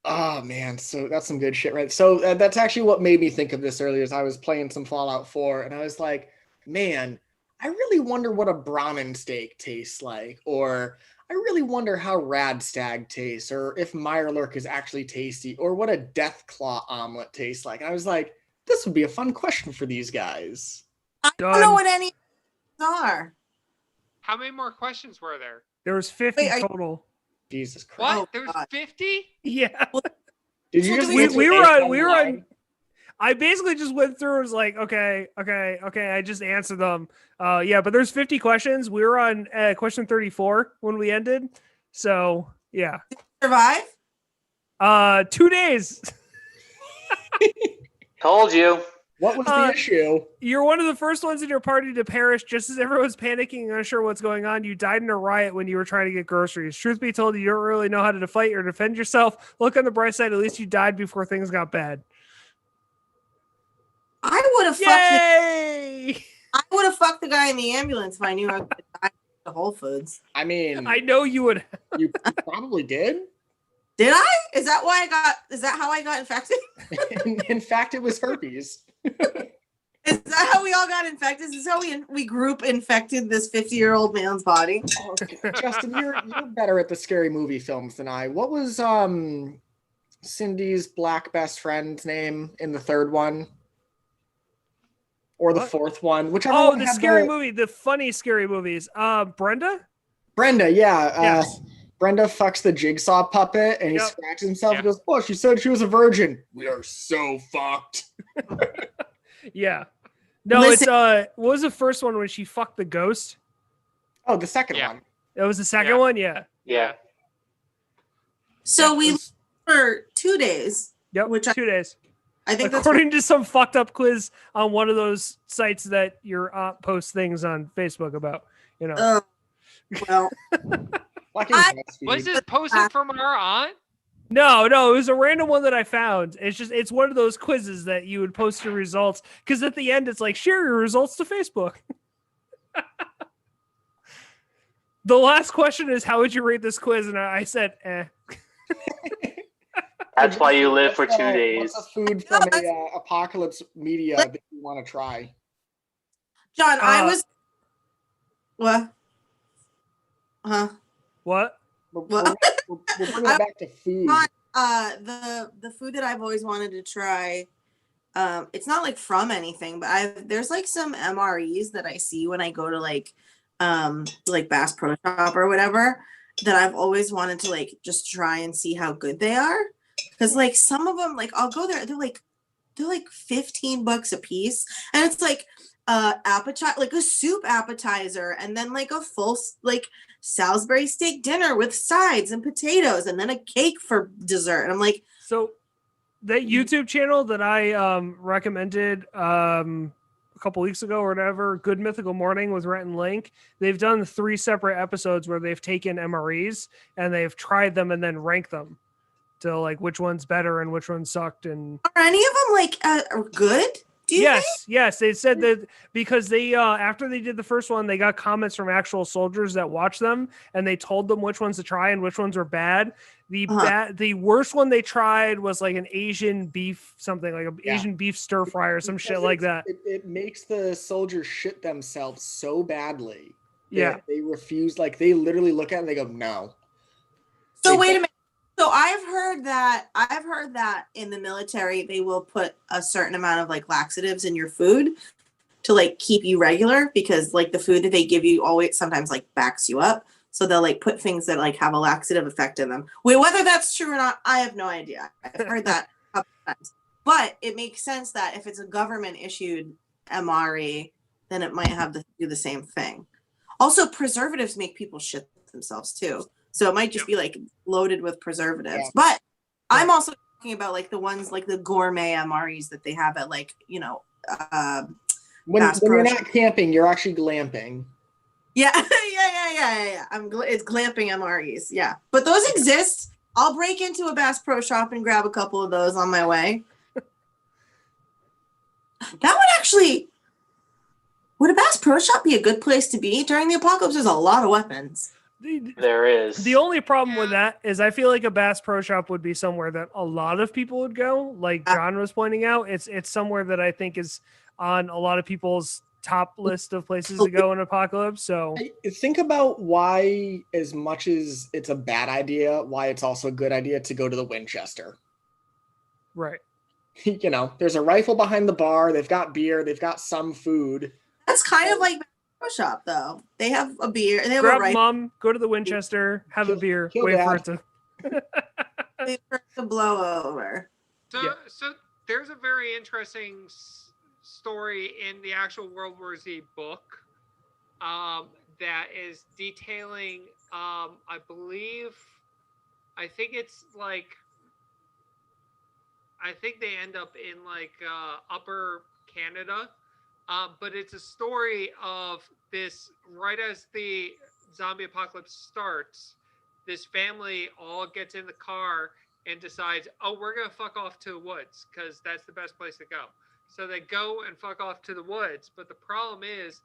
S2: Oh man, so that's some good shit, right? So that's actually what made me think of this earlier. As I was playing some Fallout 4, and I was like, man, I really wonder what a Brahmin steak tastes like, or I really wonder how Rad Stag tastes, or if Mirelurk is actually tasty, or what a Deathclaw omelet tastes like. And I was like, this would be a fun question for these guys.
S1: I don't know what any are.
S5: How many more questions were there?
S4: There was 50
S1: Wait, are you-
S4: total.
S2: Jesus Christ!
S5: What?
S1: Oh,
S5: There's
S1: God.
S5: 50?
S4: Yeah.
S2: Did you
S1: So
S2: just
S1: do we-
S2: answer
S4: we were
S2: eight
S4: on- we were
S2: line?
S4: on- I basically just went through and was like, okay. I just answered them. Yeah, but there's 50 questions. We were on question 34 when we ended. So yeah.
S1: Survive?
S4: 2 days.
S3: Told you.
S2: What was the
S4: Uh,
S2: issue?
S4: You're one of the first ones in your party to perish just as everyone's panicking and unsure what's going on. You died in a riot when you were trying to get groceries. Truth be told, you don't really know how to fight or defend yourself. Look on the bright side. At least you died before things got bad.
S1: I would have fucked.
S4: Yay!
S1: I would have fucked the guy in the ambulance if I knew I could die at Whole Foods.
S2: I mean,
S4: I know you would.
S2: you probably did.
S1: Did I? Is that why I got? Is that how I got infected?
S2: In fact, it was herpes.
S1: Is that how we all got infected? Is this how we group infected this 50-year-old man's body?
S2: Justin, you're better at the scary movie films than I. What was Cindy's black best friend's name in the third one? Or the
S4: What?
S2: fourth one? Whichever
S4: Oh,
S2: one
S4: the
S2: had
S4: scary movie, the funny scary movies. Brenda?
S2: Brenda, yeah.
S4: Yes.
S2: Brenda fucks the jigsaw puppet and he
S4: Yep.
S2: scratches himself
S5: Yeah.
S2: and goes, oh, she said she was a virgin. We are so fucked.
S4: Yeah. No,
S1: Listen-
S4: it's what was the first one when she fucked the ghost?
S2: Oh, the second
S5: Yeah.
S2: one.
S4: That was the second
S5: Yeah.
S4: one, yeah.
S3: Yeah.
S1: So
S2: It
S1: we
S2: was-
S1: for 2 days.
S4: Yep.
S1: Which I-
S4: 2 days.
S1: I think that's
S4: According to some fucked up quiz on one of those sites that your aunt posts things on Facebook about, you know.
S1: well.
S2: fucking
S1: I-
S2: BuzzFeed.
S5: Was this posted from our aunt?
S4: No, it was a random one that I found. It's one of those quizzes that you would post your results because at the end it's like share your results to Facebook. The last question is how would you rate this quiz? And I said,
S3: That's why you live for
S2: What's
S3: 2 days.
S2: What's a food from a apocalypse media that you want to try?
S1: John, I
S4: Uh,
S1: was what? Huh?
S4: What?
S2: We're
S1: Well-
S2: bringing it back to food.
S1: The food that I've always wanted to try. It's not like from anything, but there's like some MREs that I see when I go to like Bass Pro Shop or whatever that I've always wanted to like just try and see how good they are. Because like some of them, like I'll go there, they're like $15 a piece, and it's like appetite, like a soup appetizer, and then like a full like Salisbury steak dinner with sides and potatoes, and then a cake for dessert. And I'm like,
S4: So that YouTube channel that I recommended a couple weeks ago or whatever, Good Mythical Morning with Rhett and Link, they've done 3 separate episodes where they've taken MREs and they've tried them and then ranked them to like which one's better and which one sucked. And
S1: are any of them like are good? Do you think?
S4: Yes. They said that because they after they did the first one, they got comments from actual soldiers that watched them, and they told them which ones to try and which ones were bad. The worst one they tried was like an Asian beef, something like an Asian beef stir fry or some shit like that.
S2: It makes the soldiers shit themselves so badly.
S4: Yeah.
S2: They refuse. Like they literally look at it and they go, no.
S1: So wait a minute. So I've heard that in the military they will put a certain amount of like laxatives in your food to like keep you regular, because like the food that they give you always sometimes like backs you up. So they'll like put things that like have a laxative effect in them. Wait, whether that's true or not, I have no idea. I've heard that a couple times. But it makes sense that if it's a government issued MRE, then it might have to do the same thing. Also, preservatives make people shit themselves too. So it might just be like loaded with preservatives.
S2: Yeah.
S1: But I'm also talking about like the ones like the gourmet MREs that they have at like, you know,
S2: when you're not camping, you're actually glamping.
S1: Yeah. It's glamping MREs. Yeah. But those exist. I'll break into a Bass Pro Shop and grab a couple of those on my way. Would a Bass Pro Shop be a good place to be during the apocalypse? There's a lot of weapons.
S3: There is.
S4: The only problem with that is I feel like a Bass Pro Shop would be somewhere that a lot of people would go. Like John was pointing out, it's somewhere that I think is on a lot of people's top list of places to go in apocalypse. So
S2: Think about why, as much as it's a bad idea, why it's also a good idea to go to the Winchester.
S4: right.
S2: You know, there's a rifle behind the bar. They've got beer. They've got some food.
S1: That's kind of like Bass Pro Shop, though. They have a beer. They have
S4: Grab
S1: a rifle.
S4: mom, go to the Winchester, have a beer,
S2: Kill
S4: wait for
S2: dad.
S4: it to.
S1: Wait for it to blow over.
S5: So there's a very interesting story in the actual World War Z book that is detailing, I think they end up in like upper Canada, but it's a story of this right as the zombie apocalypse starts. This family all gets in the car and decides, oh, we're going to fuck off to the woods because that's the best place to go. So they go and fuck off to the woods. But the problem is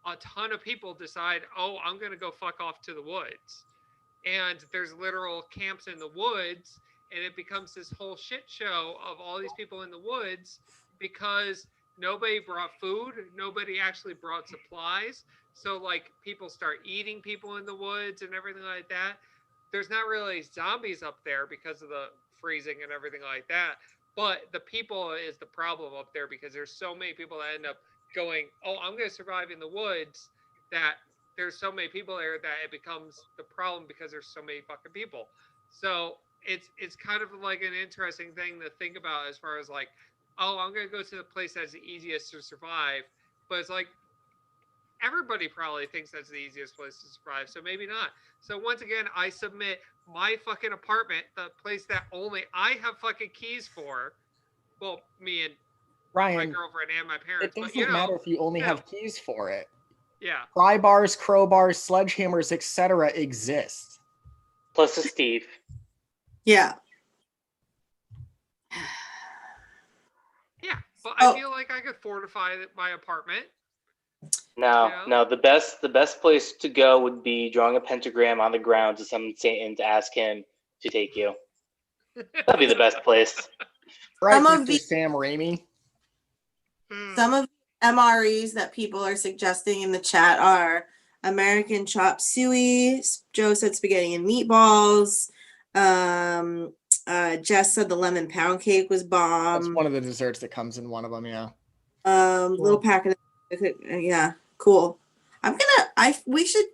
S5: a ton of people decide, oh, I'm going to go fuck off to the woods. And there's literal camps in the woods. And it becomes this whole shit show of all these people in the woods because nobody brought food. Nobody actually brought supplies. So like people start eating people in the woods and everything like that. There's not really zombies up there because of the freezing and everything like that. But the people is the problem up there because there's so many people that end up going, oh, I'm going to survive in the woods, that there's so many people there that it becomes the problem because there's so many fucking people. So it's kind of like an interesting thing to think about as far as like, oh, I'm going to go to the place that's the easiest to survive. But it's like, everybody probably thinks that's the easiest place to survive, so maybe not. So once again, I submit my fucking apartment, the place that only I have fucking keys for. Well, me and
S2: Ryan,
S5: my girlfriend and my parents.
S2: it doesn't
S5: But, you know,
S2: matter if you only
S5: yeah.
S2: have keys for it.
S5: Yeah.
S2: Pry bars, crowbars, sledgehammers, etc. exist.
S3: Plus a Steve.
S1: Yeah.
S5: Yeah. But
S1: Oh.
S5: I feel like I could fortify my apartment.
S3: No. The best place to go would be drawing a pentagram on the ground to summon Satan to ask him to take you. That'd be the best place.
S2: Right,
S1: Some
S2: Mr.
S1: of the-
S2: Sam Raimi.
S1: Some of the MREs that people are suggesting in the chat are American chop suey. Joe said spaghetti and meatballs. Jess said the lemon pound cake was
S2: That's
S1: bomb.
S2: one of the desserts that comes in one of them, yeah.
S1: Little packet of, yeah, cool. We should,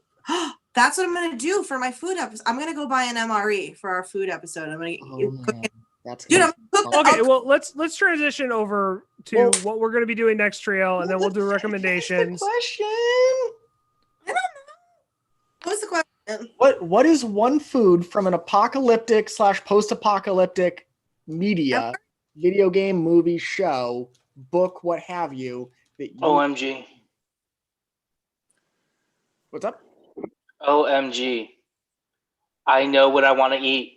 S1: that's what I'm going to do for my food episode. I'm going to go buy an MRE for our food episode. I'm going to cook it.
S2: That's
S1: Dude,
S2: gonna
S1: I'm
S2: be
S1: cook
S2: fun.
S4: Okay, well let's transition over to what we're going to be doing next, Triel, and then we'll do
S2: That's the
S4: recommendations.
S2: question.
S1: I don't know. What's the question?
S2: What is one food from an apocalyptic / post-apocalyptic media, video game, movie, show, book, what have you, that you
S3: OMG.
S2: What's up?
S3: OMG. I know what I want to eat.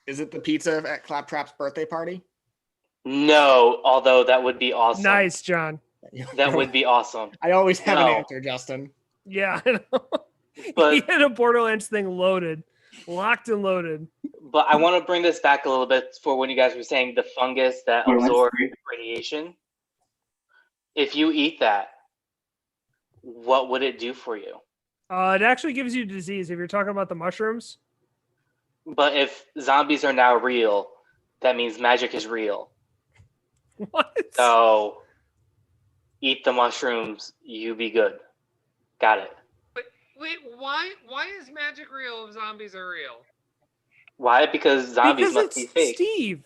S2: Is it the pizza at Claptrap's birthday party?
S3: No, although that would be awesome.
S4: Nice, John.
S3: That would be awesome.
S2: I always have an
S3: No.
S2: answer, Justin.
S4: Yeah, I know.
S3: But
S4: He had a Borderlands thing loaded, locked and loaded.
S3: But I want to bring this back a little bit for when you guys were saying the fungus that absorbs radiation. If you eat that, what would it do for you?
S4: It actually gives you disease if you're talking about the mushrooms.
S3: But if zombies are now real, that means magic is real.
S4: What?
S3: So eat the mushrooms, you be good. Got it.
S5: Wait, why is magic real if zombies are real?
S3: Why? Because zombies
S4: Because
S3: must
S4: it's
S3: be fake.
S4: Steve.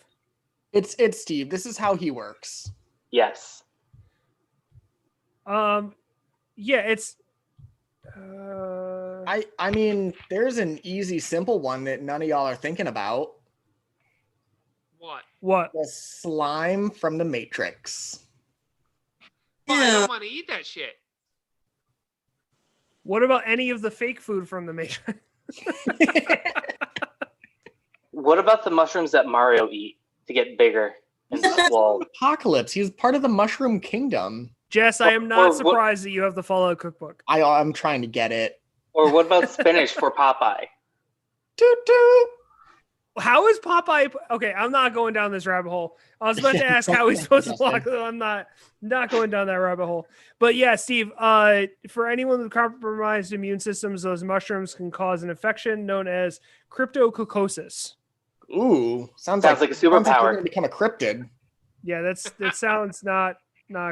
S2: It's Steve. This is how he works.
S3: Yes.
S4: Yeah, it's.
S2: I mean, there's an easy, simple one that none of y'all are thinking about.
S5: What?
S4: What?
S2: The slime from the Matrix.
S5: Well, I
S1: Yeah.
S5: don't want to eat that shit.
S4: What about any of the fake food from the Matrix?
S3: What about the mushrooms that Mario eat to get bigger and swole?
S2: Apocalypse. He's part of the Mushroom Kingdom.
S4: Jess, I am
S3: Or
S4: not
S3: what-
S4: surprised that you have the Fallout cookbook.
S2: I'm trying to get it.
S3: Or what about spinach for Popeye?
S2: Toot toot.
S4: How is Popeye? Okay, I'm not going down this rabbit hole. I was about to ask how he's supposed to block. I'm not going down that rabbit hole. But yeah, Steve. For anyone with compromised immune systems, those mushrooms can cause an infection known as cryptococcus.
S2: Ooh, sounds
S3: Sounds like a
S2: you're
S3: superpower.
S2: gonna become a cryptid.
S4: Yeah, that sounds not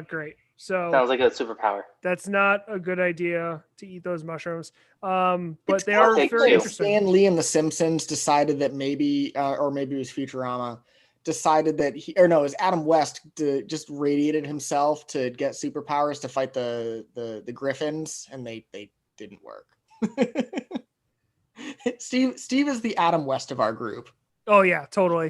S4: great. So
S3: Sounds like a superpower.
S4: that's not a good idea to eat those mushrooms. But
S2: It's
S4: they are
S3: possible
S4: very
S3: too.
S4: interesting.
S2: Stan Lee and The Simpsons decided that maybe, or maybe it was Futurama, decided that it was Adam West just radiated himself to get superpowers to fight the Griffins, and they didn't work. Steve is the Adam West of our group.
S4: Oh yeah, totally.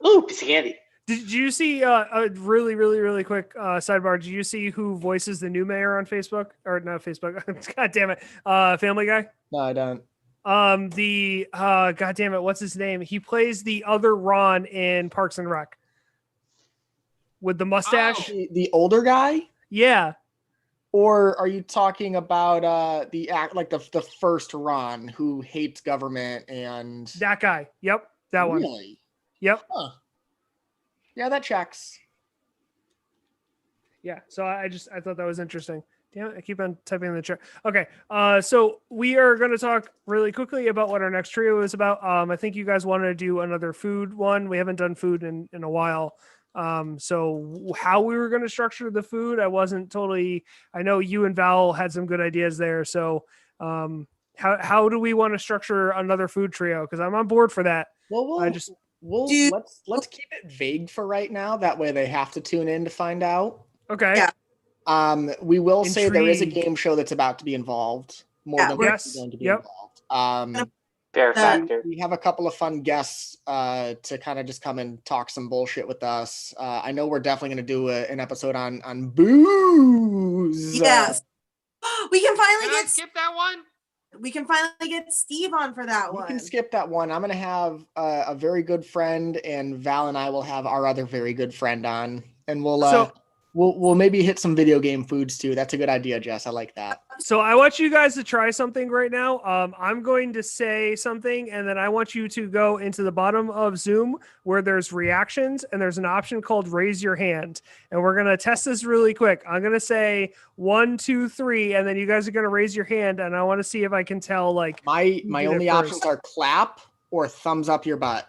S3: Ooh, piece of candy.
S4: Did you see a really, really, really quick sidebar? Did you see who voices the new mayor on Facebook? Or not Facebook? God damn it. Family Guy?
S2: No, I don't.
S4: God damn it, what's his name? He plays the other Ron in Parks and Rec. With the mustache.
S5: Oh.
S2: The older guy?
S4: Yeah.
S2: Or are you talking about the first Ron who hates government and
S4: That guy. Yep. That one.
S2: Really?
S4: Yep.
S2: Huh. Yeah, that checks.
S4: Yeah. So I thought that was interesting. Damn it, I keep on typing in the chat. Okay. So we are going to talk really quickly about what our next trio is about. I think you guys wanted to do another food one. We haven't done food in a while. So how we were going to structure the food, I wasn't totally. I know you and Val had some good ideas there. So how do we want to structure another food trio? Because I'm on board for that.
S2: Well,
S1: Dude.
S2: let's keep it vague for right now. That way they have to tune in to find out.
S4: Okay.
S1: Yeah.
S2: We will say there is a
S4: Intrigued.
S2: game show that's about to be involved. More
S1: Yeah,
S2: than
S4: yes,
S2: what's going to be
S4: yep.
S2: involved.
S3: Fair factor.
S2: We have a couple of fun guests to kind of just come and talk some bullshit with us. I know we're definitely going to do an episode on booze.
S1: Yes. We can finally
S5: Can I
S1: get
S5: skip that one?
S1: Steve on for that
S2: You
S1: one.
S2: can skip that one. I'm going to have a very good friend, and Val and I will have our other very good friend on, and we'll maybe hit some video game foods too. That's a good idea, Jess. I like that.
S4: So I want you guys to try something right now. I'm going to say something, and then I want you to go into the bottom of Zoom where there's reactions, and there's an option called raise your hand. And we're going to test this really quick. I'm going to say 1, 2, 3, and then you guys are going to raise your hand, and I want to see if I can tell, like,
S2: My
S4: did it
S2: only
S4: first.
S2: options are clap or thumbs up your butt.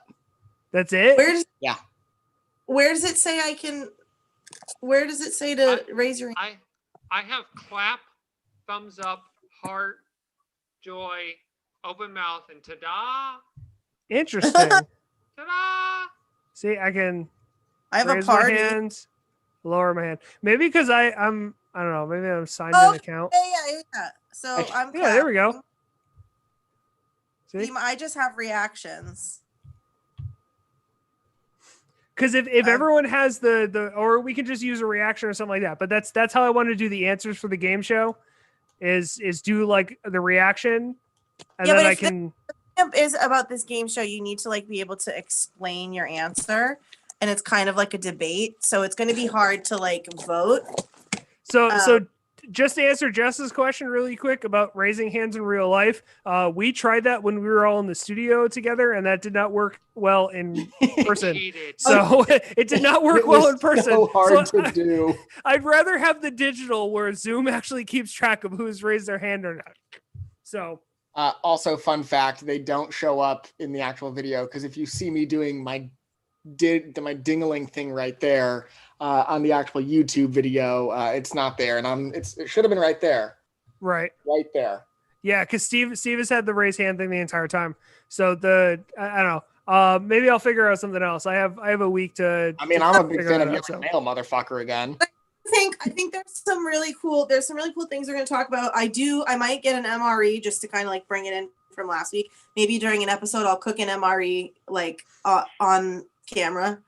S4: that's it?
S1: Where does it say I can? Where does it say to raise your hand?
S5: I have clap, thumbs up, heart, joy, open mouth, and ta-da!
S4: Interesting.
S5: Ta-da!
S4: See, I can
S1: I have a
S4: raise my
S1: party.
S4: hand, lower my hand. Maybe because I don't know, maybe I'm signed
S1: Oh,
S4: in account.
S1: Yeah. So I'm
S4: Yeah, there we go.
S1: clapping.
S4: See?
S1: I just have reactions.
S4: Because if everyone has the or we can just use a reaction or something like that. But that's how I want to do the answers for the game show, is do like the reaction, and
S1: Yeah,
S4: then
S1: but
S4: I
S1: if
S4: can.
S1: Is about this game show, you need to like be able to explain your answer. and it's kind of like a debate. So it's going to be hard to like vote.
S4: So just to answer Jess's question really quick about raising hands in real life, we tried that when we were all in the studio together, and that did not work well in person.
S5: Cheated.
S4: So it did not work
S2: It
S4: well
S2: was
S4: in person.
S2: so hard
S4: So
S2: to do.
S4: I'd rather have the digital where Zoom actually keeps track of who's raised their hand or not. So
S2: Also, fun fact: they don't show up in the actual video because if you see me doing my dingling thing right there on the actual YouTube video, it's not there, and it should have been right there.
S4: right.
S2: Right there.
S4: Yeah, because Steve has had the raise hand thing the entire time. So I don't know. Maybe I'll figure out something else. I have a week to.
S2: I mean,
S4: to
S2: I'm a big
S4: figure
S2: fan
S4: that
S2: of
S4: out,
S2: your mail, motherfucker, again.
S1: I think there's some really cool things we're going to talk about. I might get an MRE just to kind of like bring it in from last week. Maybe during an episode I'll cook an MRE like on camera.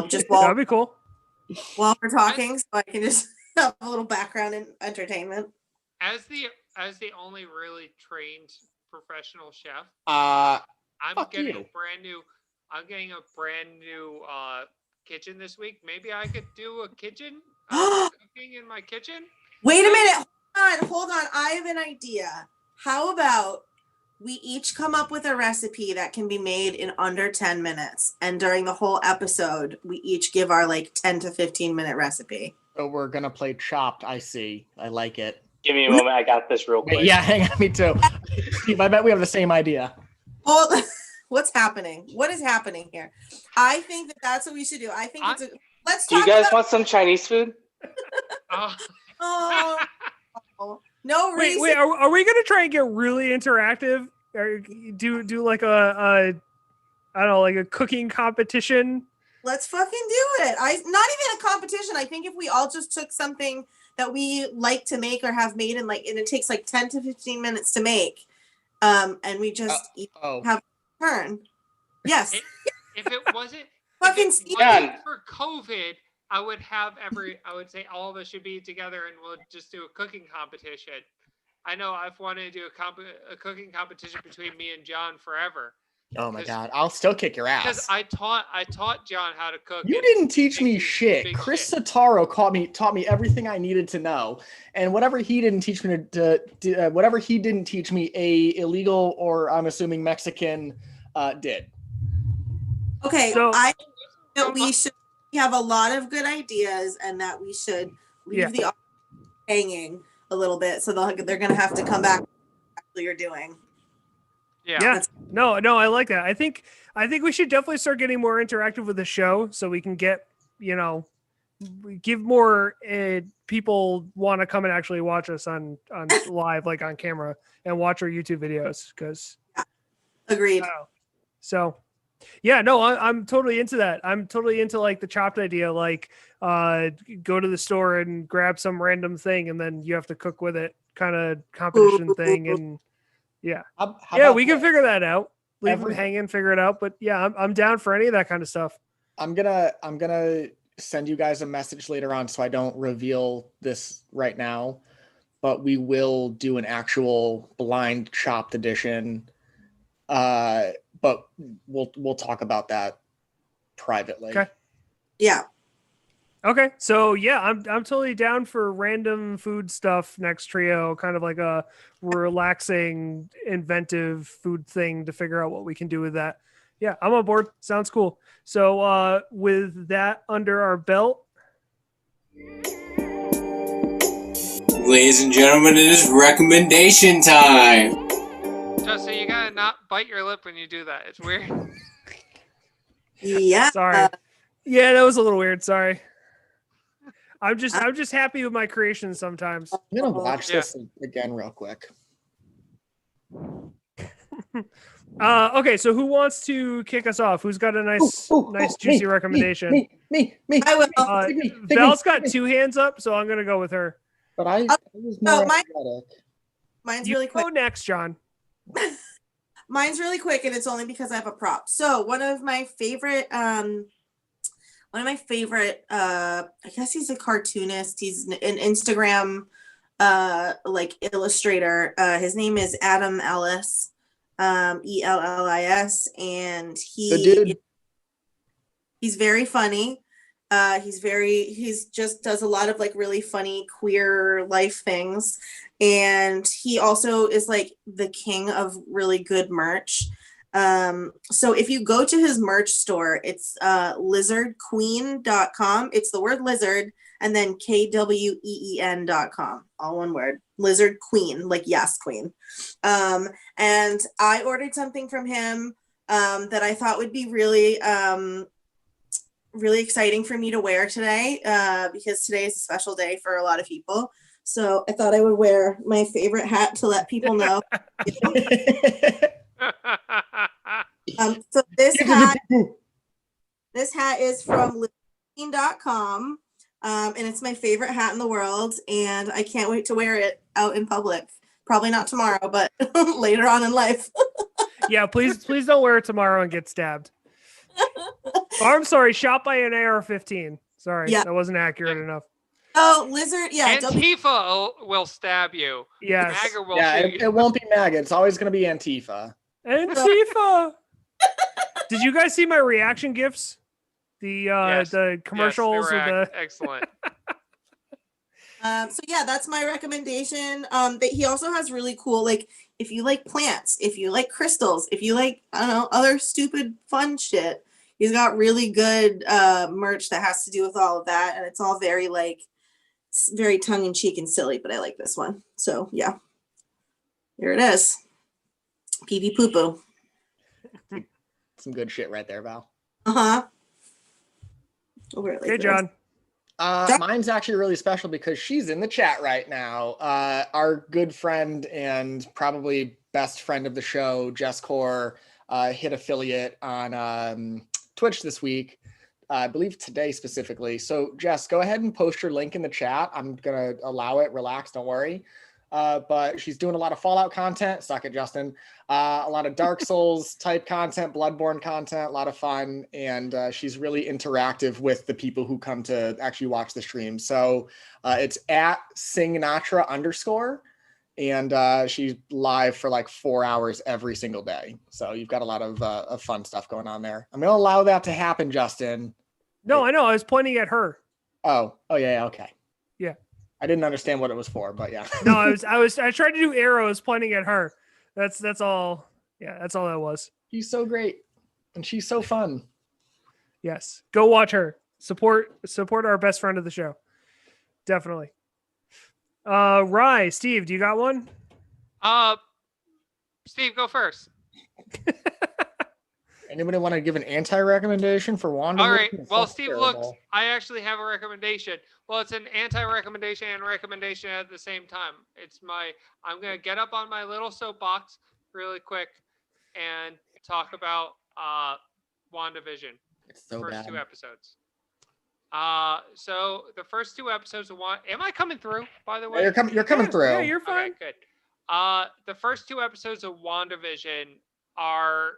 S1: Just
S4: That'd be cool.
S1: while we're talking, so I can just have a little background in entertainment.
S5: As the only really trained professional chef,
S2: Fuck
S5: getting
S2: you.
S5: I'm getting a brand new kitchen this week. Maybe I could do a kitchen cooking in my kitchen.
S1: Wait a minute. Hold on. I have an idea. How about we each come up with a recipe that can be made in under 10 minutes. And during the whole episode, we each give our like 10 to 15 minute recipe.
S2: So we're gonna play Chopped. I see. I like it.
S3: Give me a moment. I got this real quick.
S2: Wait, yeah, hang on. Me too. Steve, I bet we have the same idea.
S1: Oh, what's happening? What is happening here? I think that's what we should do. I think let's
S3: Do you
S1: talk
S3: guys
S1: about.
S3: want some Chinese food?
S5: Oh.
S1: Oh, no reason.
S4: Wait. Are we gonna try and get really interactive? Or do like a I don't know, like a cooking competition?
S1: Let's fucking do it. Not even a competition. I think if we all just took something that we like to make or have made and it takes like 10 to 15 minutes to make, and we just have a turn. Yes.
S5: If it wasn't
S1: Fucking
S5: for COVID, I would say all of us should be together and we'll just do a cooking competition. I know I've wanted to do a cooking competition between me and John forever.
S2: Oh my god, I'll still kick your ass.
S5: Because I taught John how to cook.
S2: You didn't teach me shit. Chris Sataro taught me everything I needed to know, and whatever he didn't teach me a illegal or I'm assuming Mexican did.
S1: Okay,
S4: So-
S1: I think that we have a lot of good ideas and that we should leave the audience hanging a little bit, so they're gonna have to come back to what you're doing.
S5: Yeah.
S4: No, I like that. I think we should definitely start getting more interactive with the show so we can get, give more people want to come and actually watch us on live, like on camera, and watch our YouTube videos. Because
S1: Agreed.
S4: So yeah, no, I'm totally into that. I'm totally into like the Chopped idea, like go to the store and grab some random thing and then you have to cook with it, kind of competition thing. And yeah, we can figure that out. Leave them hanging, figure it out. But yeah, I'm down for any of that kind of stuff.
S2: I'm gonna send you guys a message later on, so I don't reveal this right now. But we will do an actual blind Chopped edition. But we'll talk about that privately.
S4: Okay.
S1: Yeah.
S4: Okay, so yeah, I'm totally down for random food stuff next trio, kind of like a relaxing, inventive food thing to figure out what we can do with that. Yeah, I'm on board. Sounds cool. So with that under our belt,
S6: ladies and gentlemen, it is recommendation time.
S5: Justin, you gotta not bite your lip when you do that. It's weird.
S1: Yeah.
S4: sorry. Yeah, that was a little weird. Sorry. I'm just happy with my creations sometimes.
S2: I'm gonna watch this again real quick.
S4: Okay, so who wants to kick us off? Who's got a nice juicy recommendation?
S2: Me.
S1: I will.
S4: Val's got two hands up, so I'm gonna go with her.
S2: But I was more athletic.
S1: Mine's really quick.
S4: Go next, John.
S1: Mine's really quick, and it's only because I have a prop. So one of my favorite, I guess he's a cartoonist. He's an Instagram, like illustrator. His name is Adam Ellis, Ellis, and he.
S2: The dude.
S1: He's very funny. He's just does a lot of like really funny queer life things. And he also is like the king of really good merch. So if you go to his merch store, it's lizardqueen.com. It's the word lizard and then kween.com, all one word. Lizard Queen, like yes, queen. And I ordered something from him that I thought would be really really exciting for me to wear today, because today is a special day for a lot of people. So I thought I would wear my favorite hat to let people know. So this hat is from lizardqueen.com, and it's my favorite hat in the world, and I can't wait to wear it out in public. Probably not tomorrow, but later on in life.
S4: Yeah, please don't wear it tomorrow and get stabbed. Oh, I'm sorry, shot by an AR-15. Sorry,
S1: Yeah.
S4: that wasn't accurate enough.
S1: Oh, lizard, yeah.
S5: Antifa will stab you.
S4: Yes.
S5: MAGA will
S2: Yeah,
S5: shoot you.
S2: it won't be MAGA. It's always going to be Antifa.
S4: Antifa. Did you guys see my reaction gifs? The commercials
S5: yes, they were
S4: with the
S5: excellent.
S1: So yeah, that's my recommendation. But he also has really cool, like if you like plants, if you like crystals, if you like, I don't know, other stupid fun shit, he's got really good merch that has to do with all of that, and it's all very like very tongue in cheek and silly. But I like this one, so yeah, here it is. Pee pee poo poo.
S2: Some good shit right there, Val.
S1: Uh-huh.
S4: Hey, John.
S2: Mine's actually really special because she's in the chat right now. Our good friend and probably best friend of the show, Jess Core, hit affiliate on Twitch this week. I believe today specifically. So Jess, go ahead and post your link in the chat. I'm going to allow it. Relax. Don't worry. But she's doing a lot of Fallout content. Suck it, Justin. A lot of Dark Souls type content, Bloodborne content, a lot of fun. And she's really interactive with the people who come to actually watch the stream. So it's at @singnatra_. And she's live for like 4 hours every single day. So you've got a lot of fun stuff going on there. I'm going to allow that to happen, Justin.
S4: No, I know. I was pointing at her.
S2: Oh yeah. Okay.
S4: Yeah.
S2: I didn't understand what it was for, but yeah.
S4: No, I tried to do arrows pointing at her. That's all. Yeah, that's all that was.
S2: She's so great. And she's so fun.
S4: Yes. Go watch her. Support our best friend of the show. Definitely. Rye, Steve, do you got one?
S5: Steve, go first.
S2: Anybody want to give an anti-recommendation for Wanda?
S5: All right. Well, Steve, look, I actually have a recommendation. Well, it's an anti-recommendation and recommendation at the same time. I'm going to get up on my little soapbox really quick and talk about WandaVision.
S2: It's so
S5: first
S2: bad.
S5: 2 episodes. So the first 2 episodes of am I coming through, by the way?
S2: You're coming through.
S4: Yeah, you're fine.
S5: Okay, good. The first 2 episodes of WandaVision are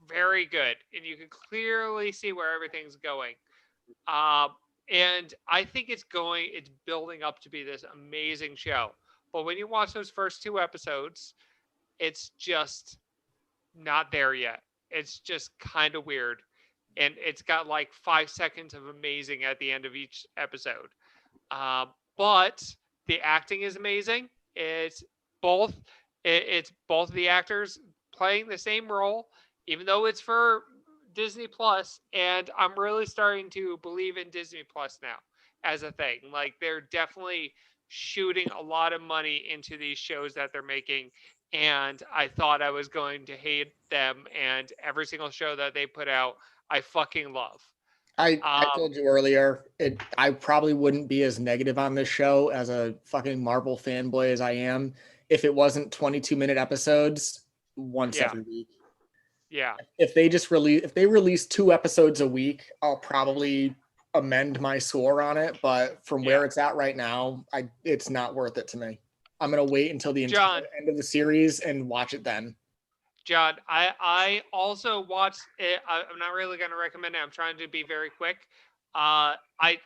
S5: very good, and you can clearly see where everything's going. And I think it's building up to be this amazing show. But when you watch those first 2 episodes, it's just not there yet. It's just kind of weird. And it's got like 5 seconds of amazing at the end of each episode. But the acting is amazing. It's both the actors playing the same role, even though it's for Disney Plus. And I'm really starting to believe in Disney Plus now as a thing. Like, they're definitely shooting a lot of money into these shows that they're making. And I thought I was going to hate them. And every single show that they put out, I fucking love.
S2: I told you earlier, I probably wouldn't be as negative on this show as a fucking Marvel fanboy as I am if it wasn't 22-minute episodes once every week.
S5: Yeah.
S2: If they release 2 episodes a week, I'll probably amend my score on it. But from where it's at right now, it's not worth it to me. I'm gonna wait until the entire end of the series and watch it then.
S5: John, I also watched it. I'm not really going to recommend it. I'm trying to be very quick. I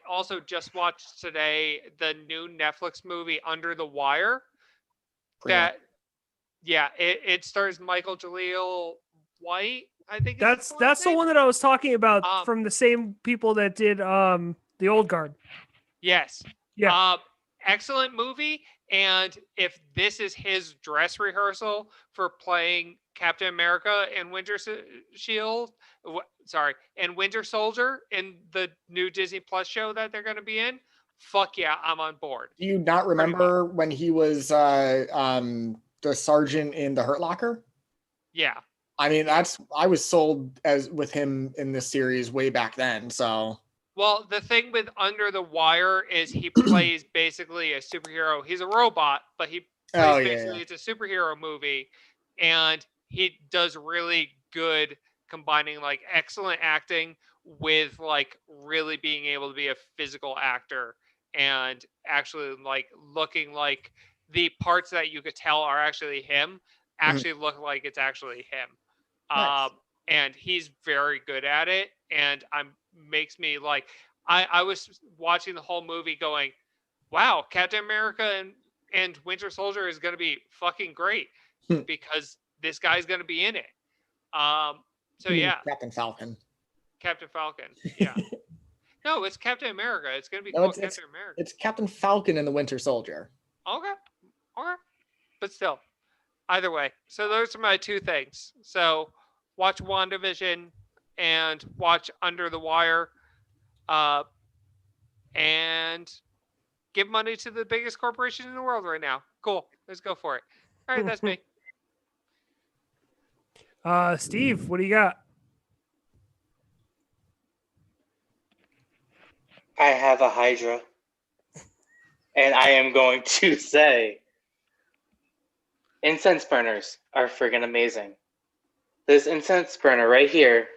S5: also just watched today the new Netflix movie Under the Wire. It stars Michael Jaleel White I think
S4: That's the one that I was talking about from the same people that did the Old Guard.
S5: Yes.
S4: Yeah.
S5: Excellent movie. And if this is his dress rehearsal for playing Captain America and and Winter Soldier in the new Disney Plus show that they're going to be in, fuck yeah, I'm on board.
S2: Do you not remember when he was the sergeant in the Hurt Locker?
S5: Yeah.
S2: I mean, I was sold as with him in this series way back then. So,
S5: well, the thing with Under the Wire is he plays basically a superhero. He's a robot, but he plays it's a superhero movie, and he does really good combining like excellent acting with like really being able to be a physical actor and actually like looking like the parts that you could tell are actually him actually look like it's actually him.
S2: Nice.
S5: And he's very good at it, and makes me like I was watching the whole movie going, wow, Captain America and Winter Soldier is going to be fucking great because this guy's going to be in it. So yeah,
S2: Captain Falcon.
S5: Yeah. No, it's Captain America. It's going to be called Captain America.
S2: It's Captain Falcon and the Winter Soldier.
S5: Okay. But still, either way. So those are my two things. So watch WandaVision and watch Under the Wire. And give money to the biggest corporation in the world right now. Cool. Let's go for it. All right, that's me.
S4: Steve, what do you got?
S3: I have a Hydra. And I am going to say incense burners are friggin' amazing. This incense burner right here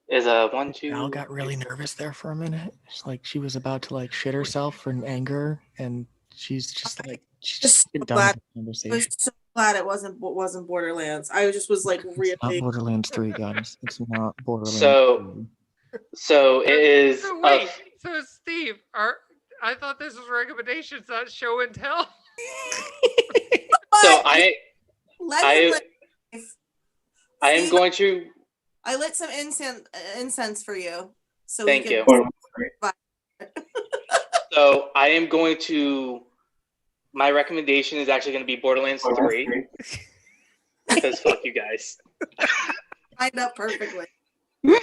S3: is a 1, 2.
S2: Val got really nervous there for a minute. It's like she was about to like shit herself from anger, and she's just like
S1: I was so glad it wasn't Borderlands. I just was like really.
S2: It's not Borderlands 3, guys. It's not Borderlands.
S3: So it is.
S5: So wait, so Steve, I thought this was recommendations, not show and tell.
S3: So I am going to.
S1: I lit some incense for you. So
S3: thank you. So I am going to. My recommendation is actually going to be Borderlands 3. Because fuck you guys.
S1: Lined up perfectly.
S3: But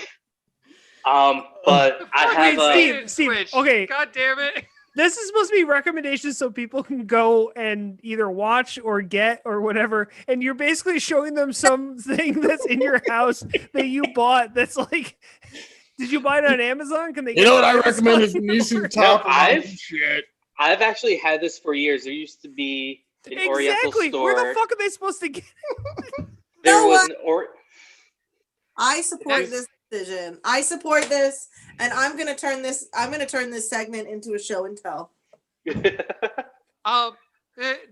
S3: I have
S4: Steve. Okay.
S5: God damn it.
S4: This is supposed to be recommendations so people can go and either watch or get or whatever. And you're basically showing them something that's in your house that you bought. That's like, did you buy it on Amazon? Can they?
S2: You know what I recommend is Nissan top.
S3: I've actually had this for years. There used to be an Oriental store.
S4: Where the fuck are they supposed to get it?
S3: There was
S1: I support this decision. I support this, and I'm gonna turn this segment into a show and tell.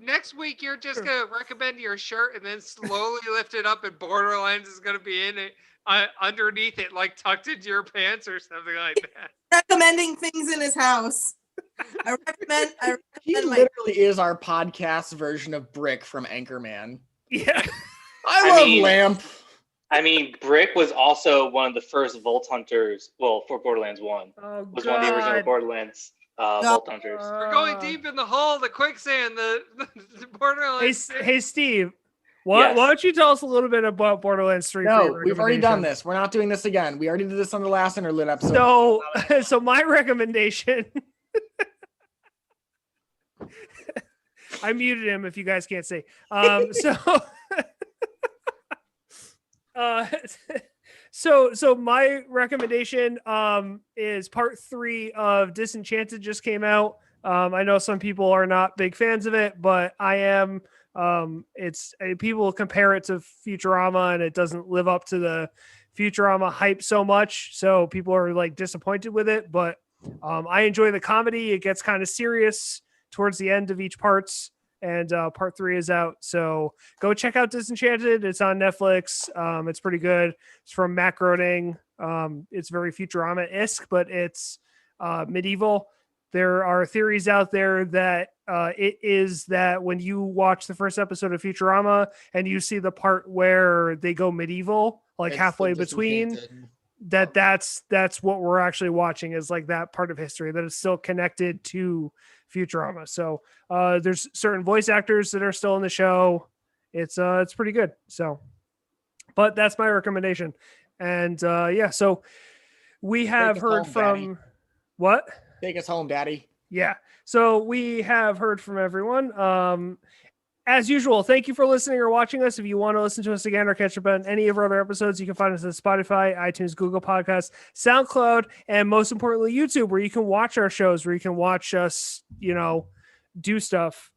S5: Next week you're just gonna recommend your shirt and then slowly lift it up, and Borderlands is gonna be in it underneath it, like tucked into your pants or something like that.
S1: Recommending things in his house. I recommend
S2: he literally is our podcast version of Brick from Anchorman.
S4: Yeah.
S2: I love Lamp.
S3: I mean, Brick was also one of the first Vault Hunters. Well, for Borderlands 1. Was one of the original Borderlands Vault Hunters.
S5: We're going deep in the hole, the quicksand, the Borderlands.
S4: Hey, Steve. Why don't you tell us a little bit about Borderlands 3?
S2: No, we've already done this. We're not doing this again. We already did this on the last Interlude episode.
S4: So my recommendation... I muted him if you guys can't see. So my recommendation is part 3 of Disenchanted just came out. I know some people are not big fans of it, but I am. People compare it to Futurama, and it doesn't live up to the Futurama hype so much. So people are like disappointed with it, but I enjoy the comedy. It gets kind of serious towards the end of each parts, and part 3 is out. So go check out Disenchanted. It's on Netflix. It's pretty good. It's from Matt Groening. It's very Futurama-esque, but it's medieval. there are theories out there that it is that when you watch the first episode of Futurama and you see the part where they go medieval, like
S2: It's
S4: halfway
S2: the
S4: between,
S2: Disenchanted.
S4: that's what we're actually watching, is like that part of history that is still connected to Futurama. So there's certain voice actors that are still in the show. It's pretty good. So, but that's my recommendation. And yeah, so we have
S2: us
S4: heard
S2: home,
S4: from
S2: Daddy.
S4: what?
S2: Take us home, Daddy.
S4: Yeah. So we have heard from everyone. As usual, thank you for listening or watching us. If you want to listen to us again or catch up on any of our other episodes, you can find us on Spotify, iTunes, Google Podcasts, SoundCloud, and most importantly, YouTube, where you can watch our shows, where you can watch us, do stuff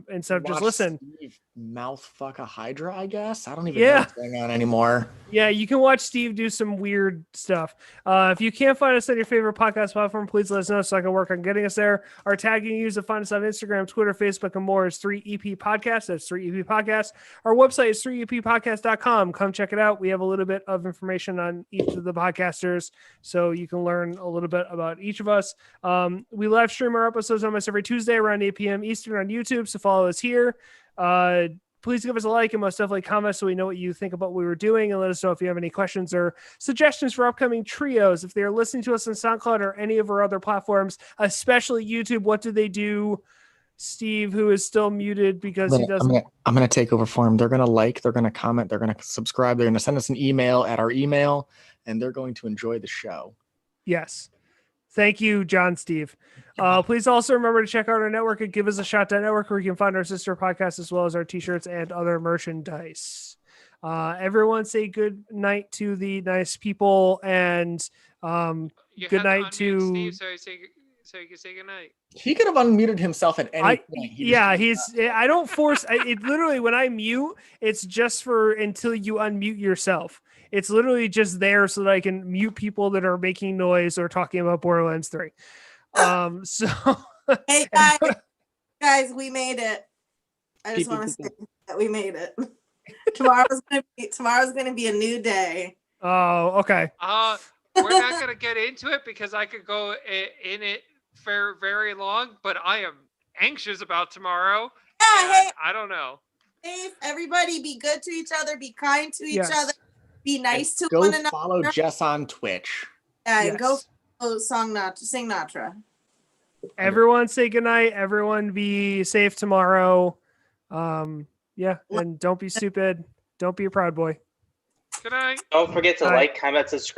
S4: instead of just
S2: Watch
S4: listen.
S2: Steve mouth fuck a Hydra, I guess. I don't even know
S4: Yeah.
S2: what's going on anymore.
S4: Yeah, you can watch Steve do some weird stuff. If you can't find us on your favorite podcast platform, please let us know so I can work on getting us there. Our tagging you to find us on Instagram, Twitter, Facebook, and more is 3EP Podcast. That's 3EP Podcast. Our website is 3eppodcast.com. Come check it out. We have a little bit of information on each of the podcasters, so you can learn a little bit about each of us. We live stream our episodes almost every Tuesday around 8 p.m. Eastern on YouTube, so follow us here. Please give us a like and most definitely comment so we know what you think about what we were doing, and let us know if you have any questions or suggestions for upcoming trios. If they're listening to us on SoundCloud or any of our other platforms, especially YouTube, what do they do? Steve, who is still muted because he doesn't.
S2: I'm gonna take over for him. They're gonna like, they're gonna comment, they're gonna subscribe, they're gonna send us an email at our email, and they're going to enjoy the show.
S4: Yes. Thank you, John Steve. Please also remember to check out our network at giveusashot.network, where you can find our sister podcast as well as our t-shirts and other merchandise. Everyone say good night to the nice people, and
S5: You
S4: good
S5: had
S4: night
S5: unmute
S4: to
S5: Steve, so you can say good night.
S2: He could have unmuted himself at any point.
S4: I don't force it. Literally, when I mute, it's just for until you unmute yourself. It's literally just there so that I can mute people that are making noise or talking about Borderlands 3. So
S1: Hey guys, we made it. I just want to say that we made it. Tomorrow's gonna be a new day.
S4: Oh, okay.
S5: We're not gonna get into it because I could go in it for very long, but I am anxious about tomorrow.
S1: Yeah, hey,
S5: I don't know.
S1: safe. Everybody, be good to each other. Be kind to each
S4: Yes.
S1: other. Be nice to
S2: Go
S1: one another.
S2: follow Jess on Twitch.
S1: Yeah, and
S4: Yes.
S1: go follow sing Natra.
S4: Everyone say goodnight. Everyone be safe tomorrow. Yeah, and don't be stupid. Don't be a proud boy.
S5: Good night.
S3: Don't forget to
S4: Bye.
S3: like, comment, subscribe.